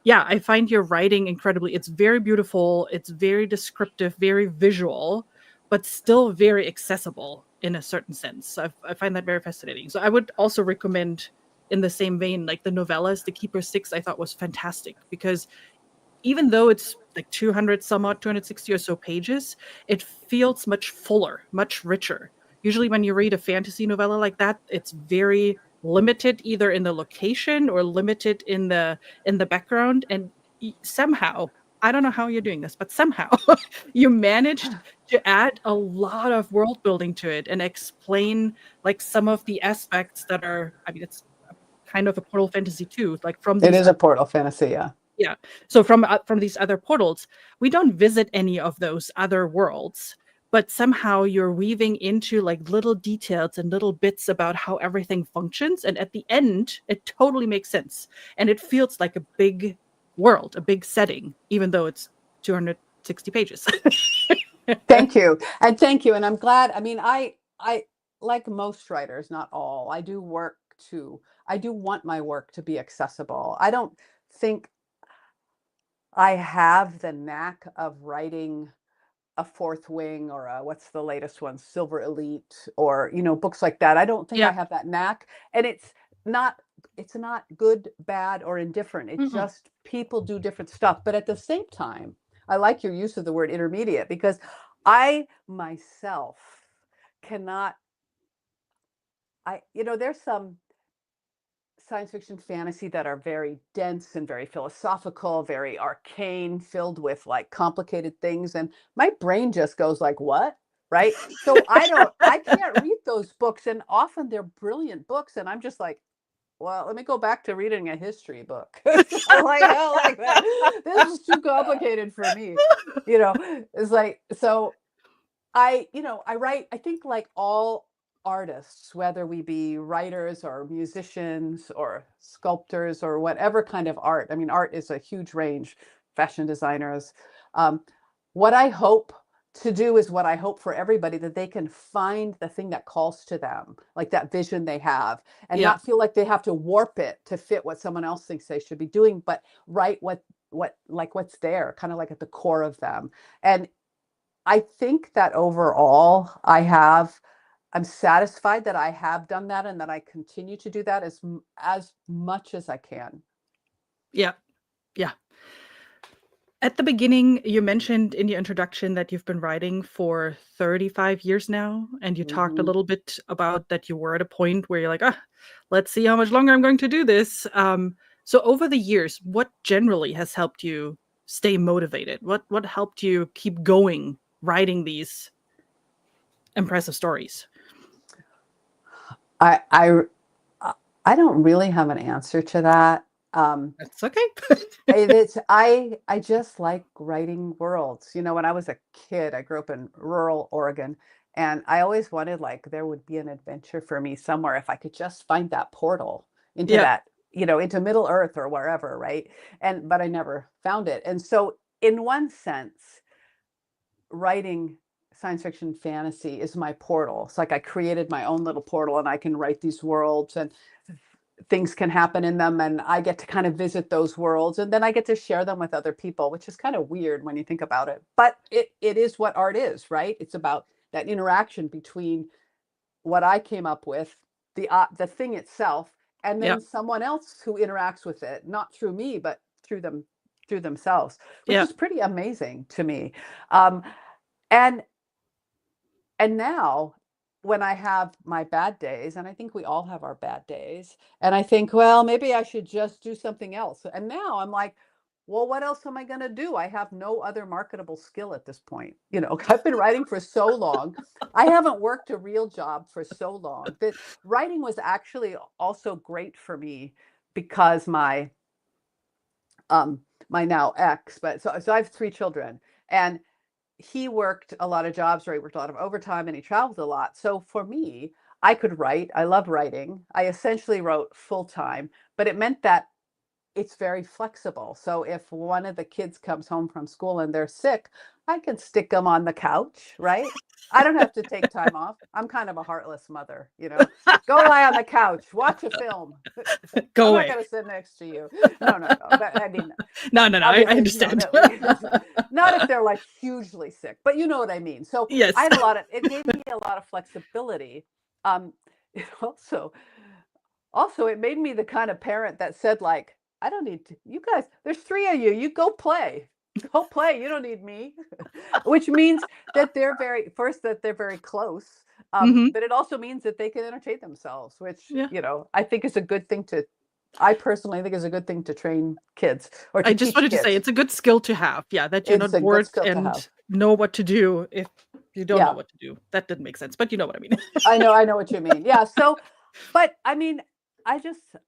yeah, I find your writing incredibly, it's very beautiful. It's very descriptive, very visual, but still very accessible in a certain sense. So I find that very fascinating. So I would also recommend, in the same vein, like the novellas, The Keeper Six, I thought was fantastic, because even though it's like 200 some odd, 260 or so pages, it feels much fuller, much richer. Usually when you read a fantasy novella like that, it's very limited either in the location or limited in the background. And somehow, I don't know how you're doing this, but somehow you managed to add a lot of world building to it and explain like some of the aspects that are, I mean, it's kind of a portal fantasy too, like from It these is a portal fantasy, yeah. yeah. So from these other portals, we don't visit any of those other worlds, but somehow you're weaving into like little details and little bits about how everything functions, and at the end, it totally makes sense, and it feels like a big world, a big setting, even though it's 260 pages. Thank you. And thank you. And I'm glad. I mean, I like most writers, not all, I do want my work to be accessible. I don't think I have the knack of writing a Fourth Wing or what's the latest one, Silver Elite, or books like that. I don't think I Yeah. have that knack, and not it's not good, bad, or indifferent. It's Mm-mm. just people do different stuff. But at the same time, I like your use of the word intermediate, because I myself cannot. There's some science fiction fantasy that are very dense and very philosophical, very arcane, filled with like complicated things. And my brain just goes like, what? Right. So I can't read those books. And often they're brilliant books. And I'm just like, well, let me go back to reading a history book. I'm like, oh, like that. This is too complicated for me. It's like, so I write, I think like all artists, whether we be writers or musicians or sculptors or whatever kind of art. I mean, art is a huge range, fashion designers. Um, what I hope to do is what I hope for everybody, that they can find the thing that calls to them, like that vision they have, and Yeah. not feel like they have to warp it to fit what someone else thinks they should be doing, but write what's there, kind of like at the core of them. And I think that overall, I'm satisfied that I have done that and that I continue to do that as much as I can. Yeah. Yeah. At the beginning, you mentioned in your introduction that you've been writing for 35 years now, and you talked a Mhm. little bit about that you were at a point where you're like, let's see how much longer I'm going to do this. So over the years, what generally has helped you stay motivated? What helped you keep going writing these impressive stories? I I I don't really have an answer to that. That's okay. I just like writing worlds. When I was a kid, I grew up in rural Oregon, and I always wanted, like, there would be an adventure for me somewhere if I could just find that portal into Yeah. into Middle Earth or wherever, right? But I never found it. And so in one sense, writing science fiction fantasy is my portal. It's like I created my own little portal, and I can write these worlds, and things can happen in them, and I get to kind of visit those worlds, and then I get to share them with other people, which is kind of weird when you think about it. But it is what art is, right? It's about that interaction between what I came up with, the thing itself, and Yeah. then someone else who interacts with it, not through me, but through themselves, which Yeah. is pretty amazing to me. Um, and and now, when I have my bad days, and I think we all have our bad days, and I think, well, maybe I should just do something else. And now I'm like, well, what else am I going to do? I have no other marketable skill at this point. I've been writing for so long. I haven't worked a real job for so long that writing was actually also great for me, because my now ex, but so I have 3 children, and he worked a lot of jobs, or he worked a lot of overtime, and he traveled a lot. So for me, I could write. I love writing. I essentially wrote full time, but it meant that it's very flexible. So if one of the kids comes home from school and they're sick, I can stick them on the couch, right? I don't have to take time off. I'm kind of a heartless mother. Go lie on the couch, watch a film. Go I'm not away. going to sit next to you. No, no, no. But I mean, No, no, no. I obviously, understand. not if they're like hugely sick, but you know what I mean. So Yes. it gave me a lot of flexibility. Um, it also, it made me the kind of parent that said, like, I don't need to, you guys, there's 3 of you, you go play. Go play. You don't need me. Which means that they're very close. Hmm. But it also means that they can entertain themselves, which, Yeah. I think is a good thing I personally think is a good thing to train kids, or I to just teach wanted to say kids. it's a good skill to have. Yeah, that you're It's not a good bored skill to and have. know what to do if You don't know Yeah, what to do. That didn't make sense, but you know what I mean. I know what you mean. Yeah. So, but I mean, I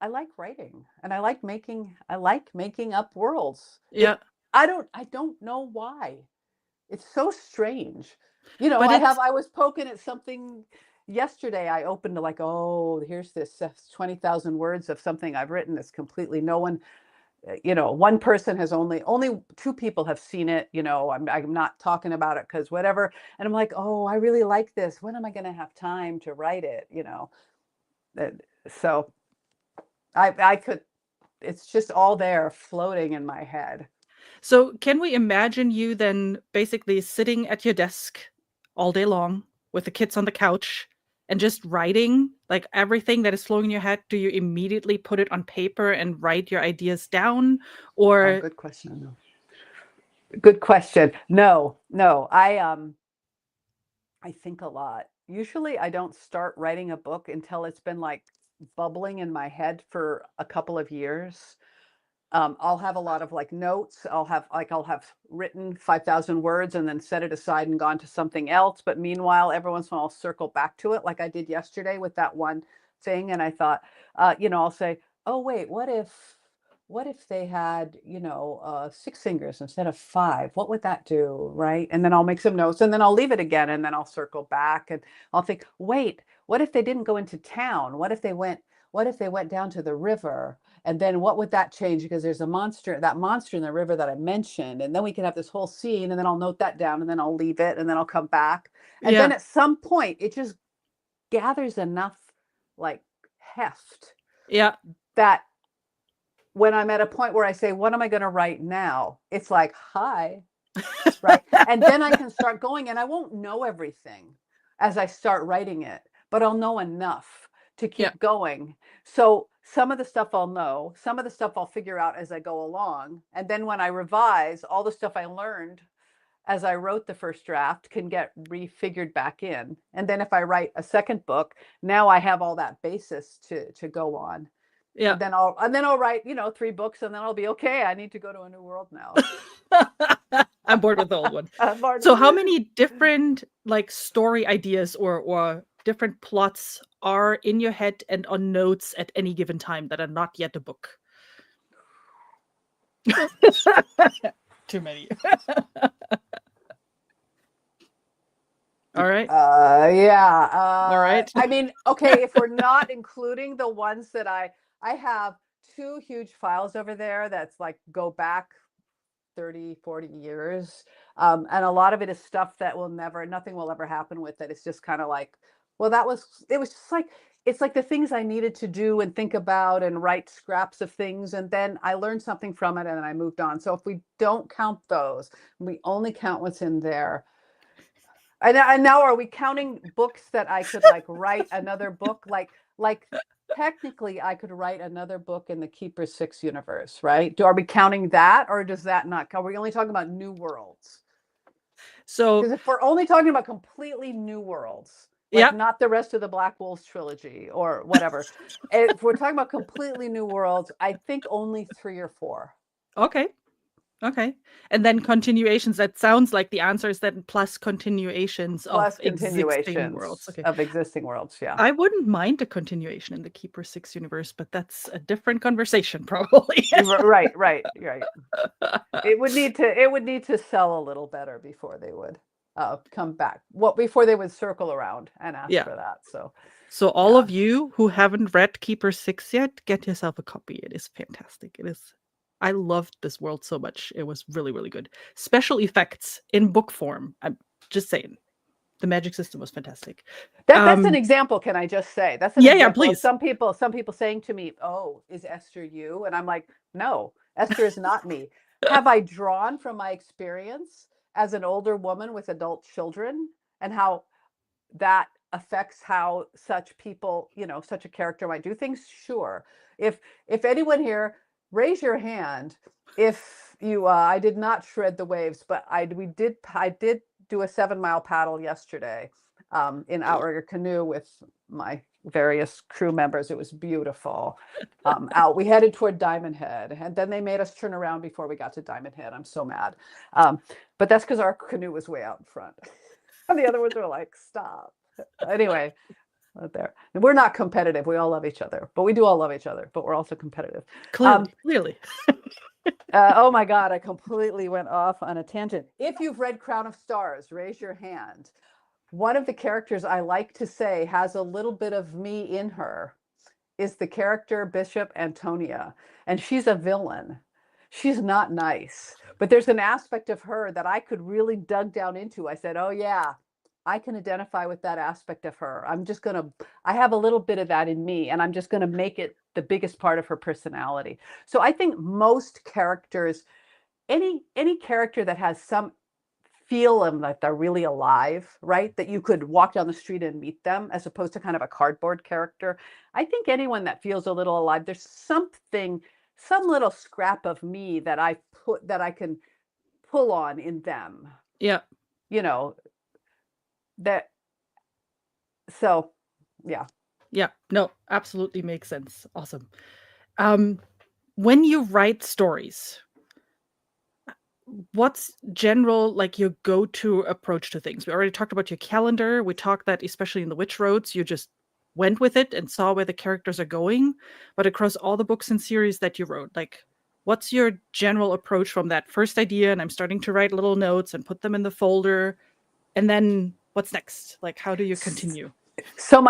like writing and I like making up worlds. Yeah, I don't know why. It's so strange. You know, but it's I was poking at something yesterday. I opened to like, oh, here's this 20,000 words of something I've written that's completely no one, you know, one person has only two people have seen it. You know, I'm not talking about it because whatever. And I'm like, oh, I really like this. When am I going to have time to write it? You know, so I could, it's just all there floating in my head. so can we imagine you then basically sitting at your desk all day long with the kids on the couch and just writing like everything that is flowing in your head? Do you immediately put it on paper and write your ideas down? Oh, Or good question. Good question. No, no, I think a lot. Usually I don't start writing a book until it's been like bubbling in my head for a couple of years. I'll have a lot of like notes. I'll have written 5,000 words and then set it aside and gone to something else. But meanwhile, every once in a while I'll circle back to it like I did yesterday with that one thing. And I thought, you know, I'll say, oh, wait, what if they had, you know, six fingers instead of five? What would that do? Right. And then I'll make some notes and then I'll leave it again. And then I'll circle back and I'll think, wait, what if they didn't go into town? What if they went down to the river? And then what would that change? Because there's that monster in the river that I mentioned. And then we can have this whole scene. And then I'll note that down and then I'll leave it and then I'll come back. And then yeah, at some point, it just gathers enough like heft yeah, that when I'm at a point where I say, what am I going to write now? It's like, hi, right? And then I can start going and I won't know everything as I start writing it, but I'll know enough to yeah, keep going. So some of the stuff I'll know, some of the stuff I'll figure out as I go along. And then when I revise, all the stuff I learned as I wrote the first draft can get refigured back in. And then if I write a second book, now I have all that basis to go on. yeah. And then I'll write, you know, three books and then I'll be okay. I need to go to a new world now. I'm bored with the old one. Martin. So how many different like story ideas or different plots are in your head and on notes at any given time that are not yet a book? Too many. All right. Yeah. All right. I mean, okay, if we're not including the ones that I have two huge files over there that's like go back 30, 40 years. And a lot of it is stuff that nothing will ever happen with it. It's just kind of like, well, it was just like, it's like the things I needed to do and think about and write scraps of things. And then I learned something from it and I moved on. So if we don't count those, we only count what's in there. And now are we counting books that I could like write another book? Like technically I could write another book in the Keeper 6 universe, right? Are we counting that or does that not count? Are we only talking about new worlds? So Because if we're only talking about completely new worlds, like yeah. not the rest of the Black Wolves trilogy or whatever, if we're talking about completely new worlds, I think only 3 or 4. Okay. Okay. And then continuations. That sounds like the answer is then plus continuations of Plus existing worlds. continuations Okay. of existing worlds, yeah. I wouldn't mind a continuation in the Keeper 6 universe, but that's a different conversation, probably. Right. It would need to sell a little better before they would come back. Before they would circle around and ask Yeah. for that. So all Yeah. of you who haven't read Keeper 6 yet, get yourself a copy. It is fantastic. It is. I loved this world so much. It was really, really good. Special effects in book form. I'm just saying. The magic system was fantastic. That's an example, can I just say? That's an Yeah, yeah, example of please. some people saying to me, "Oh, is Esther you?" And I'm like, "No, Esther is not me." Have I drawn from my experience as an older woman with adult children and how that affects how such people, you know, such a character might do things? Sure. If anyone here, raise your hand if you I did not shred the waves, but I did do a 7-mile paddle yesterday in outrigger canoe with my various crew members. It was beautiful. We headed toward Diamond Head, and then they made us turn around before we got to Diamond Head. I'm so mad. But that's because our canoe was way out in front. And the other ones are like, stop. Anyway, out there. And we're not competitive. We all love each other, but we do all love each other, but we're also competitive. Clearly, clearly. Oh my God, I completely went off on a tangent. If you've read Crown of Stars, raise your hand. One of the characters I like to say has a little bit of me in her is the character Bishop Antonia, and she's a villain. She's not nice, but there's an aspect of her that I could really dug down into. I said, oh yeah, I can identify with that aspect of her. I have a little bit of that in me, and I'm just gonna make it the biggest part of her personality. So I think most characters, any character that has some feel them like they're really alive, right? That you could walk down the street and meet them as opposed to kind of a cardboard character. I think anyone that feels a little alive, there's something, some little scrap of me that I can pull on in them, Yeah. you know, that, so yeah. Yeah. No, absolutely makes sense. Awesome. Um, when you write stories, what's general like your go-to approach to things? We already talked about your calendar. We talked that especially in the Witch Roads, you just went with it and saw where the characters are going. But across all the books and series that you wrote, like what's your general approach from that first idea and I'm starting to write little notes and put them in the folder, and then what's next? Like how do you continue? So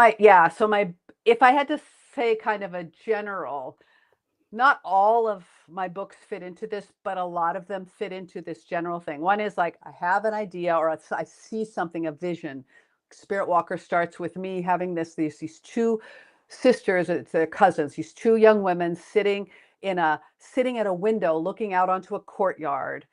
if I had to say kind of a general, not all of my books fit into this, but a lot of them fit into this general thing. One is like, I have an idea or I see something, a vision. Spirit Walker starts with me having these two sisters, it's their cousins, these two young women sitting at a window looking out onto a courtyard.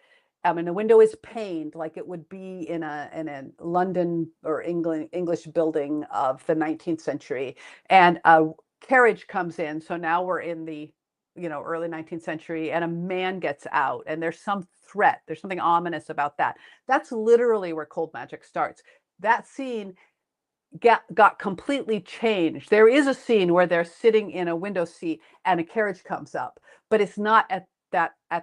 And the window is paned like it would be in a London or English building of the 19th century. And a carriage comes in. So now we're in the early 19th century, and a man gets out, and there's some threat. There's something ominous about that. That's literally where Cold Magic starts. That scene got completely changed. There is a scene where they're sitting in a window seat and a carriage comes up, but it's not at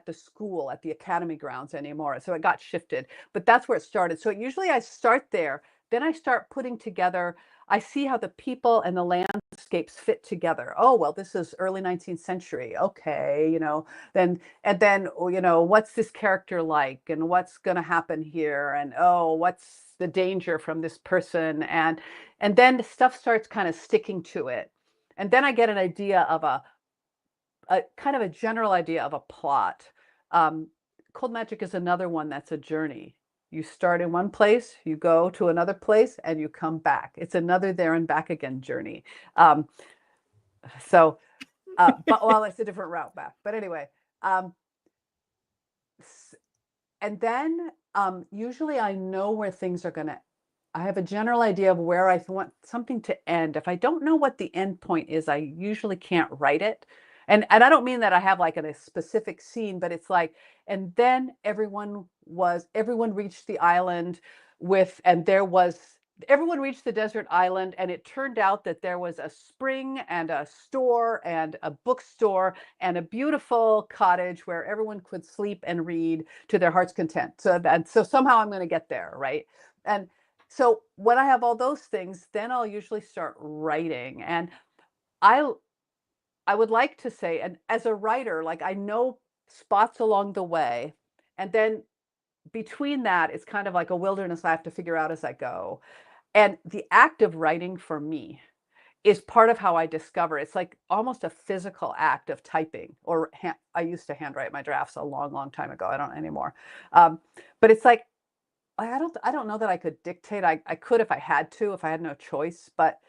the school, at the academy grounds anymore. So it got shifted, but that's where it started. So usually I start there, then I start putting together, I see how the people and the landscapes fit together. Oh, well, this is early 19th century. Okay, then what's this character like and what's going to happen here, and oh, what's the danger from this person, and then stuff starts kind of sticking to it. And then I get an idea of a kind of a general idea of a plot. Cold Magic is another one that's a journey. You start in one place, you go to another place, and you come back. It's another there and back again journey. But well, it's a different route back. But anyway, and then usually I know where things are going to. I have a general idea of where I want something to end. If I don't know what the end point is, I usually can't write it. And I don't mean that I have like a specific scene, but it's like, and then everyone reached the island everyone reached the desert island, and it turned out that there was a spring and a store and a bookstore and a beautiful cottage where everyone could sleep and read to their heart's content. So somehow I'm going to get there, right? And so when I have all those things, then I'll usually start writing. And I would like to say, and as a writer, like I know spots along the way, and then between that, it's kind of like a wilderness I have to figure out as I go. And the act of writing for me is part of how I discover. It's like almost a physical act of typing, or I used to handwrite my drafts a long, long time ago. I don't anymore. But it's like, I don't know that I could dictate. I could if I had to, if I had no choice, but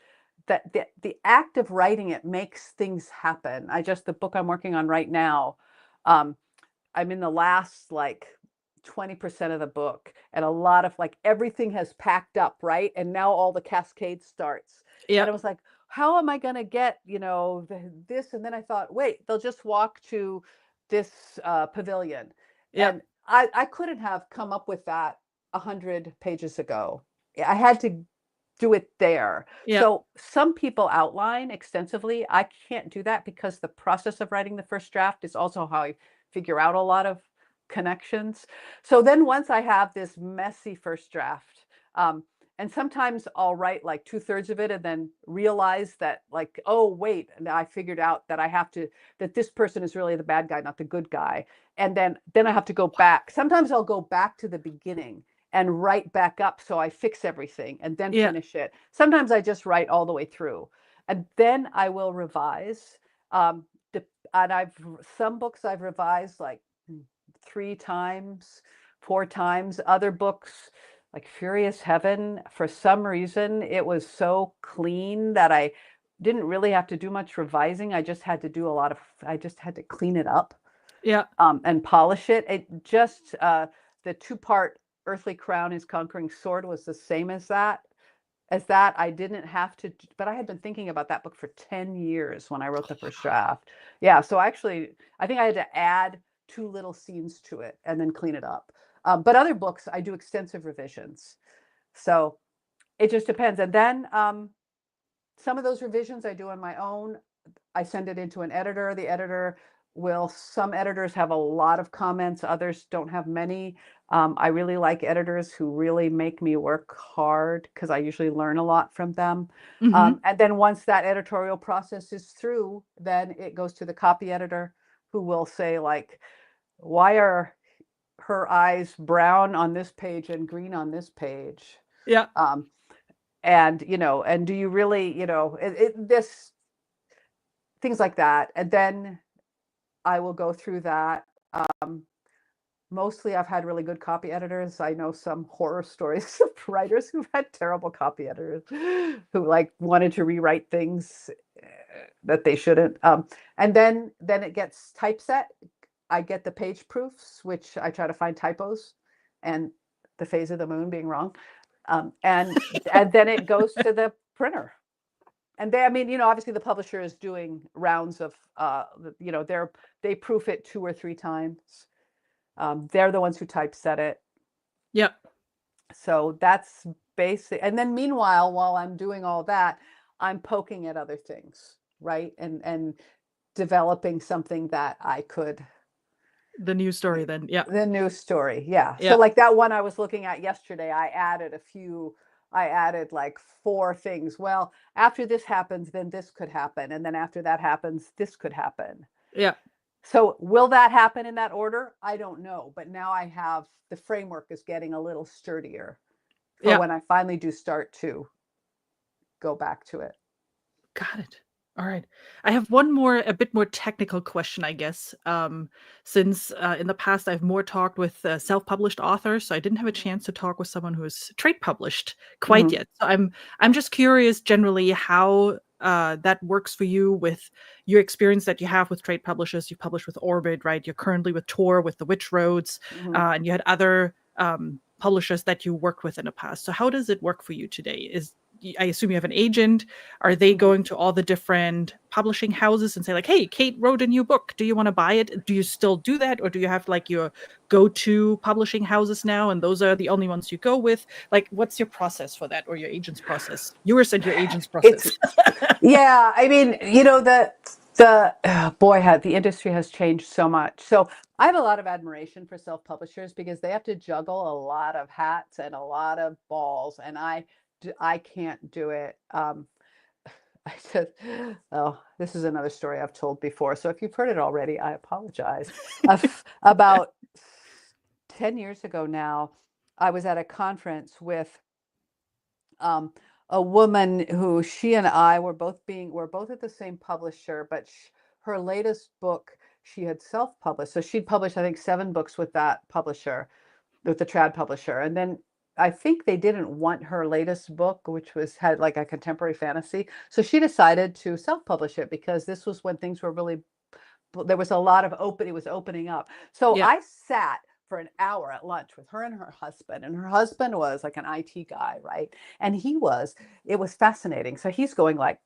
that the act of writing it makes things happen. The book I'm working on right now, I'm in the last like 20% of the book, and a lot of like everything has packed up, right? And now all the cascade starts. Yeah. And I was like, how am I going to get, this? And then I thought, wait, they'll just walk to this pavilion. Yeah. And I couldn't have come up with that 100 pages ago. I had to do it there. Yeah. So some people outline extensively. I can't do that because the process of writing the first draft is also how I figure out a lot of connections. So then once I have this messy first draft, and sometimes I'll write like 2/3 of it and then realize that like, oh wait, and I figured out that I have to, that this person is really the bad guy, not the good guy. And then I have to go back. Sometimes I'll go back to the beginning and write back up so I fix everything and then Yeah. finish it. Sometimes I just write all the way through and then I will revise. The, and some books I've revised like 3 times, 4 times. Other books like Furious Heaven, for some reason, it was so clean that I didn't really have to do much revising. I just had to do a lot of, I just had to clean it up Yeah. and polish it. It just, the 2-part Earthly Crown is Conquering Sword was the same as that. I didn't have to, but I had been thinking about that book for 10 years when I wrote the first draft. Yeah, so actually, I think I had to add 2 little scenes to it and then clean it up. But other books, I do extensive revisions. So it just depends. And then some of those revisions I do on my own. I send it into an editor. The editor will, some editors have a lot of comments, others don't have many. I really like editors who really make me work hard because I usually learn a lot from them. Hmm. And then once that editorial process is through, then it goes to the copy editor who will say like, why are her eyes brown on this page and green on this page? Yeah. Um, and, and do you really, this, things like that. And then I will go through that. Mostly I've had really good copy editors. I know some horror stories of writers who've had terrible copy editors who like wanted to rewrite things that they shouldn't. And then it gets typeset. I get the page proofs, which I try to find typos and the phase of the moon being wrong. And then it goes to the printer. And they, I mean, obviously the publisher is doing rounds of, they proof it 2 or 3 times. They're the ones who typeset it. Yeah. So that's basic. And then meanwhile, while I'm doing all that, I'm poking at other things, right? And developing something that I could. The new story then. Yeah. The new story. Yeah. Yeah. So like that one I was looking at yesterday, I added like 4 things. Well, after this happens, then this could happen. And then after that happens, this could happen. Yeah. So will that happen in that order? I don't know. But now I have, the framework is getting a little sturdier for Yeah. when I finally do start to go back to it. Got it. All right. I have a bit more technical question, I guess. Since in the past I've more talked with self-published authors, so I didn't have a chance to talk with someone who is trade published quite yet. So I'm just curious generally how that works for you with your experience that you have with trade publishers. You published with Orbit, right? You're currently with Tor, with the Witch Roads, and you had other publishers that you worked with in the past. So how does it work for you today? I assume you have an agent. Are they going to all the different publishing houses and say like, hey, Kate wrote a new book. Do you want to buy it? Do you still do that? Or do you have like your go-to publishing houses now and those are the only ones you go with? Like, what's your process for that or your agent's process? Yours and your agent's process. Yeah, I mean, the industry has changed so much. So I have a lot of admiration for self-publishers because they have to juggle a lot of hats and a lot of balls, and I can't do it. I said, oh, this is another story I've told before. So if you've heard it already, I apologize. About 10 years ago now, I was at a conference with a woman who, she and I were both at the same publisher, but her latest book she had self-published. So she'd published, I think, 7 books with that publisher, with the trad publisher. And then I think they didn't want her latest book, which had like a contemporary fantasy. So she decided to self-publish it because this was when things were really, there was a lot of it was opening up. So Yeah. I sat for an hour at lunch with her and her husband was like an IT guy, right? And it was fascinating. So he's going like,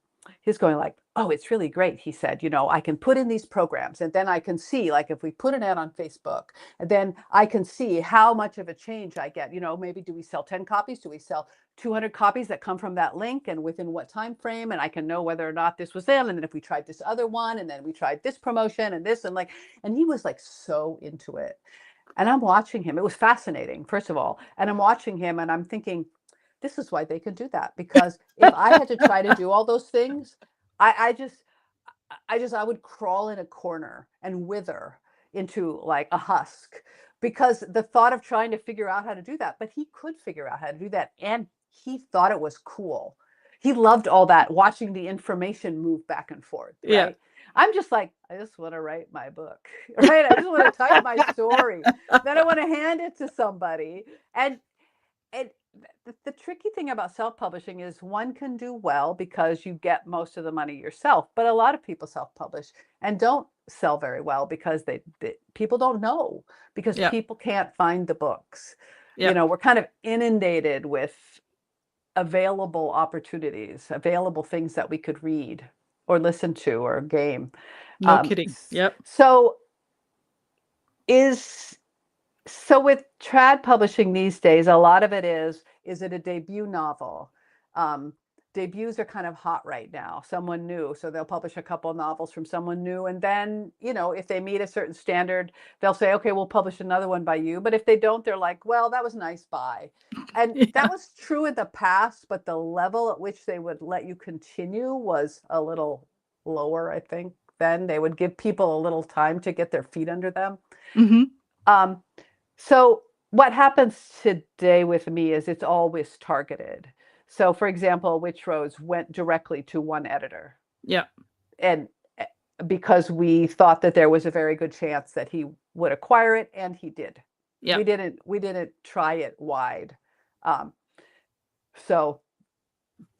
oh, it's really great. He said, I can put in these programs and then I can see, like, if we put an ad on Facebook, and then I can see how much of a change I get. Maybe do we sell 10 copies? Do we sell 200 copies that come from that link, and within what time frame? And I can know whether or not this was them. And then if we tried this other one, and then we tried this promotion and this, and he was like so into it. And I'm watching him. It was fascinating, first of all. And I'm watching him and I'm thinking, this is why they can do that. Because if I had to try to do all those things, I just I would crawl in a corner and wither into like a husk, because the thought of trying to figure out how to do that, but he could figure out how to do that, and he thought it was cool. He loved all that, watching the information move back and forth, Yeah. right? I'm just like, I just want to write my book, right? I just want to type my story. Then I want to hand it to somebody. And the tricky thing about self-publishing is one can do well because you get most of the money yourself, but a lot of people self-publish and don't sell very well because they people don't know, because Yeah. people can't find the books. Yeah. We're kind of inundated with available opportunities, available things that we could read or listen to or game. No kidding. Yep. So is So with trad publishing these days, a lot of it is it a debut novel? Um, Debuts are kind of hot right now, someone new. So they'll publish a couple of novels from someone new. And then, if they meet a certain standard, they'll say, okay, we'll publish another one by you. But if they don't, they're like, well, that was nice, bye. And Yeah. that was true in the past, but the level at which they would let you continue was a little lower, I think. Then they would give people a little time to get their feet under them. Hmm. Um, so what happens today with me is it's always targeted. So for example, Witch Rose went directly to one editor, Yeah. and because we thought that there was a very good chance that he would acquire it, and he did. Yeah. We didn't try it wide. Um, so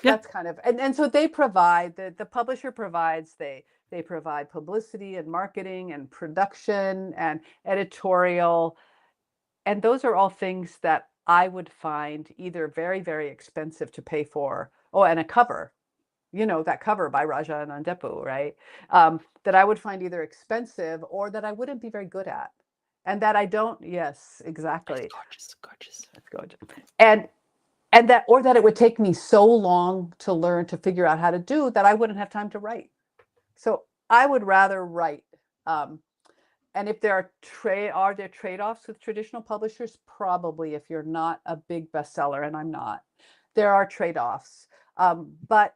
Yeah. that's kind of, and so they provide, the publisher provides, they provide publicity and marketing and production and editorial. And those are all things that I would find either very, very expensive to pay for. Oh, and a cover, that cover by Raja Nandepu, right? That I would find either expensive or that I wouldn't be very good at. And that I don't, yes, exactly. It's gorgeous. Gorgeous. That's gorgeous. And that, or that it would take me so long to learn, to figure out how to do, that I wouldn't have time to write. So I would rather write. And if there are there trade-offs with traditional publishers? Probably, if you're not a big bestseller, and I'm not. There are trade-offs, but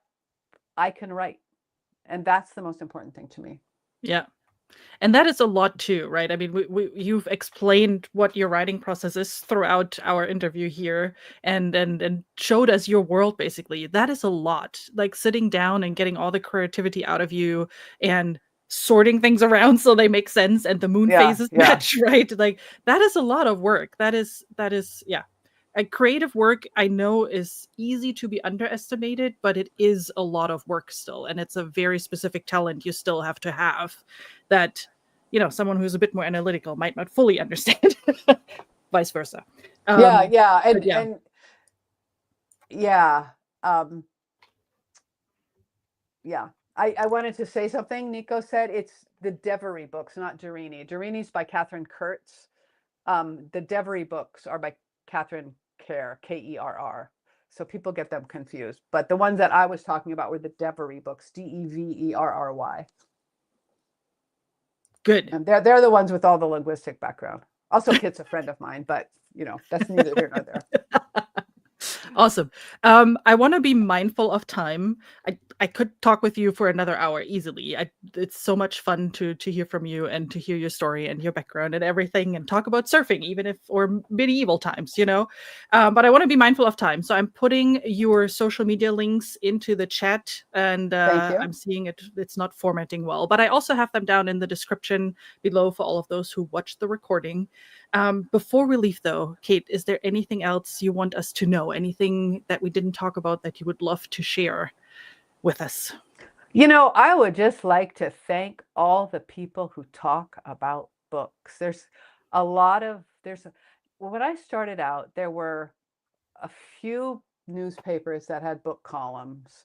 I can write, and that's the most important thing to me. Yeah. And that is a lot too, right? I mean, you've explained what your writing process is throughout our interview here, and showed us your world basically. That is a lot. Like sitting down and getting all the creativity out of you and sorting things around so they make sense and the moon phases match, right? Like that is a lot of work. That is yeah. A creative work I know is easy to be underestimated, but it is a lot of work still, and it's a very specific talent you still have to have that someone who's a bit more analytical might not fully understand. Vice versa. And I wanted to say something. Nico said it's the Devery books, not Jerini. Jerini's by Catherine Kurtz. The Devery books are by Catherine Kerr, Kerr. So people get them confused. But the ones that I was talking about were the Devery books, Deverry. Good. And they're the ones with all the linguistic background. Also, Kit's a friend of mine, but that's neither here nor there. Awesome. I want to be mindful of time. I could talk with you for another hour easily. It's so much fun to hear from you and to hear your story and your background and everything, and talk about surfing, even if or medieval times, But I want to be mindful of time, so I'm putting your social media links into the chat, and I'm seeing it's not formatting well, but I also have them down in the description below for all of those who watch the recording. Before we leave, though, Kate, is there anything else you want us to know? Anything that we didn't talk about that you would love to share with us? I would just like to thank all the people who talk about books. When I started out, there were a few newspapers that had book columns,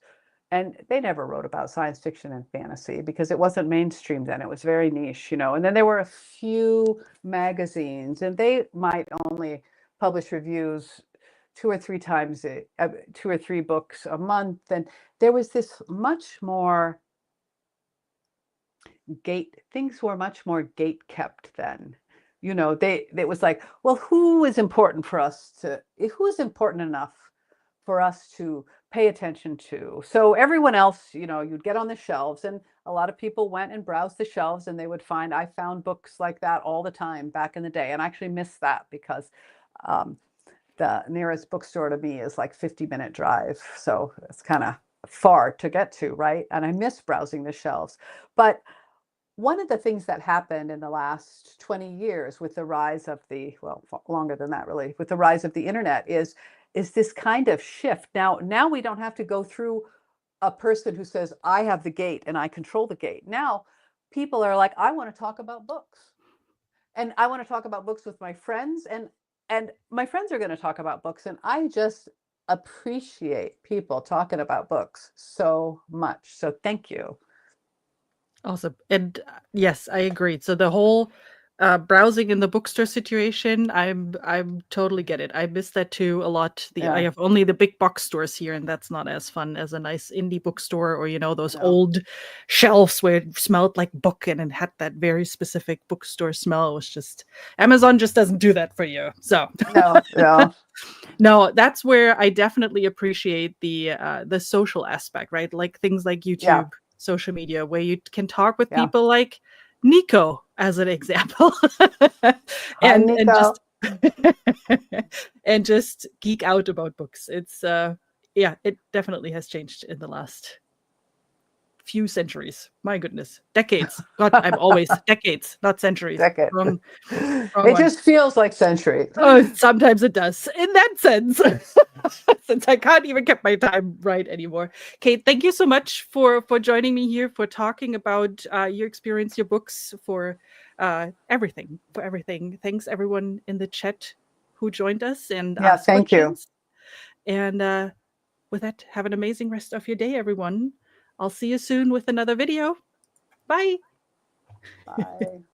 and they never wrote about science fiction and fantasy because it wasn't mainstream then. It was very niche, And then there were a few magazines, and they might only publish reviews 2 or 3 books a month. And there was this much more things were much more gate kept then. It was like, well, who is important enough for us to pay attention to. So everyone else, you'd get on the shelves, and a lot of people went and browsed the shelves, and they would find, I found books like that all the time back in the day. And I actually miss that because the nearest bookstore to me is like 50-minute drive. So it's kind of far to get to, right? And I miss browsing the shelves. But one of the things that happened in the last 20 years with the rise of longer than that really, with the rise of the internet is this kind of shift. Now we don't have to go through a person who says, I have the gate and I control the gate. Now people are like, I want to talk about books. And I want to talk about books with my friends, and my friends are going to talk about books. And I just appreciate people talking about books so much. So thank you. Awesome. And yes, I agree. So the whole browsing in the bookstore situation, I'm totally get it. I miss that too a lot. I Yeah. have only the big box stores here, and that's not as fun as a nice indie bookstore, or those No. old shelves where it smelled like book and it had that very specific bookstore smell. It was just Amazon just doesn't do that for you. So No. no, that's where I definitely appreciate the social aspect, right? Like things like Yeah. YouTube, social media, where you can talk with Yeah. people like Nico, as an example, Hi, and Nico. just and just geek out about books. It's yeah, it definitely has changed in the last few centuries. My goodness, decades. God, I'm always decades, not centuries. Second. Wrong It one. just feels like centuries. Oh, sometimes it does. In that sense, since I can't even get my time right anymore. Kate, thank you so much for joining me here, for talking about your experience, your books, for everything, for everything. Thanks everyone in the chat who joined us and Yeah, asked thank you. questions. And with that, have an amazing rest of your day, everyone. I'll see you soon with another video. Bye. Bye.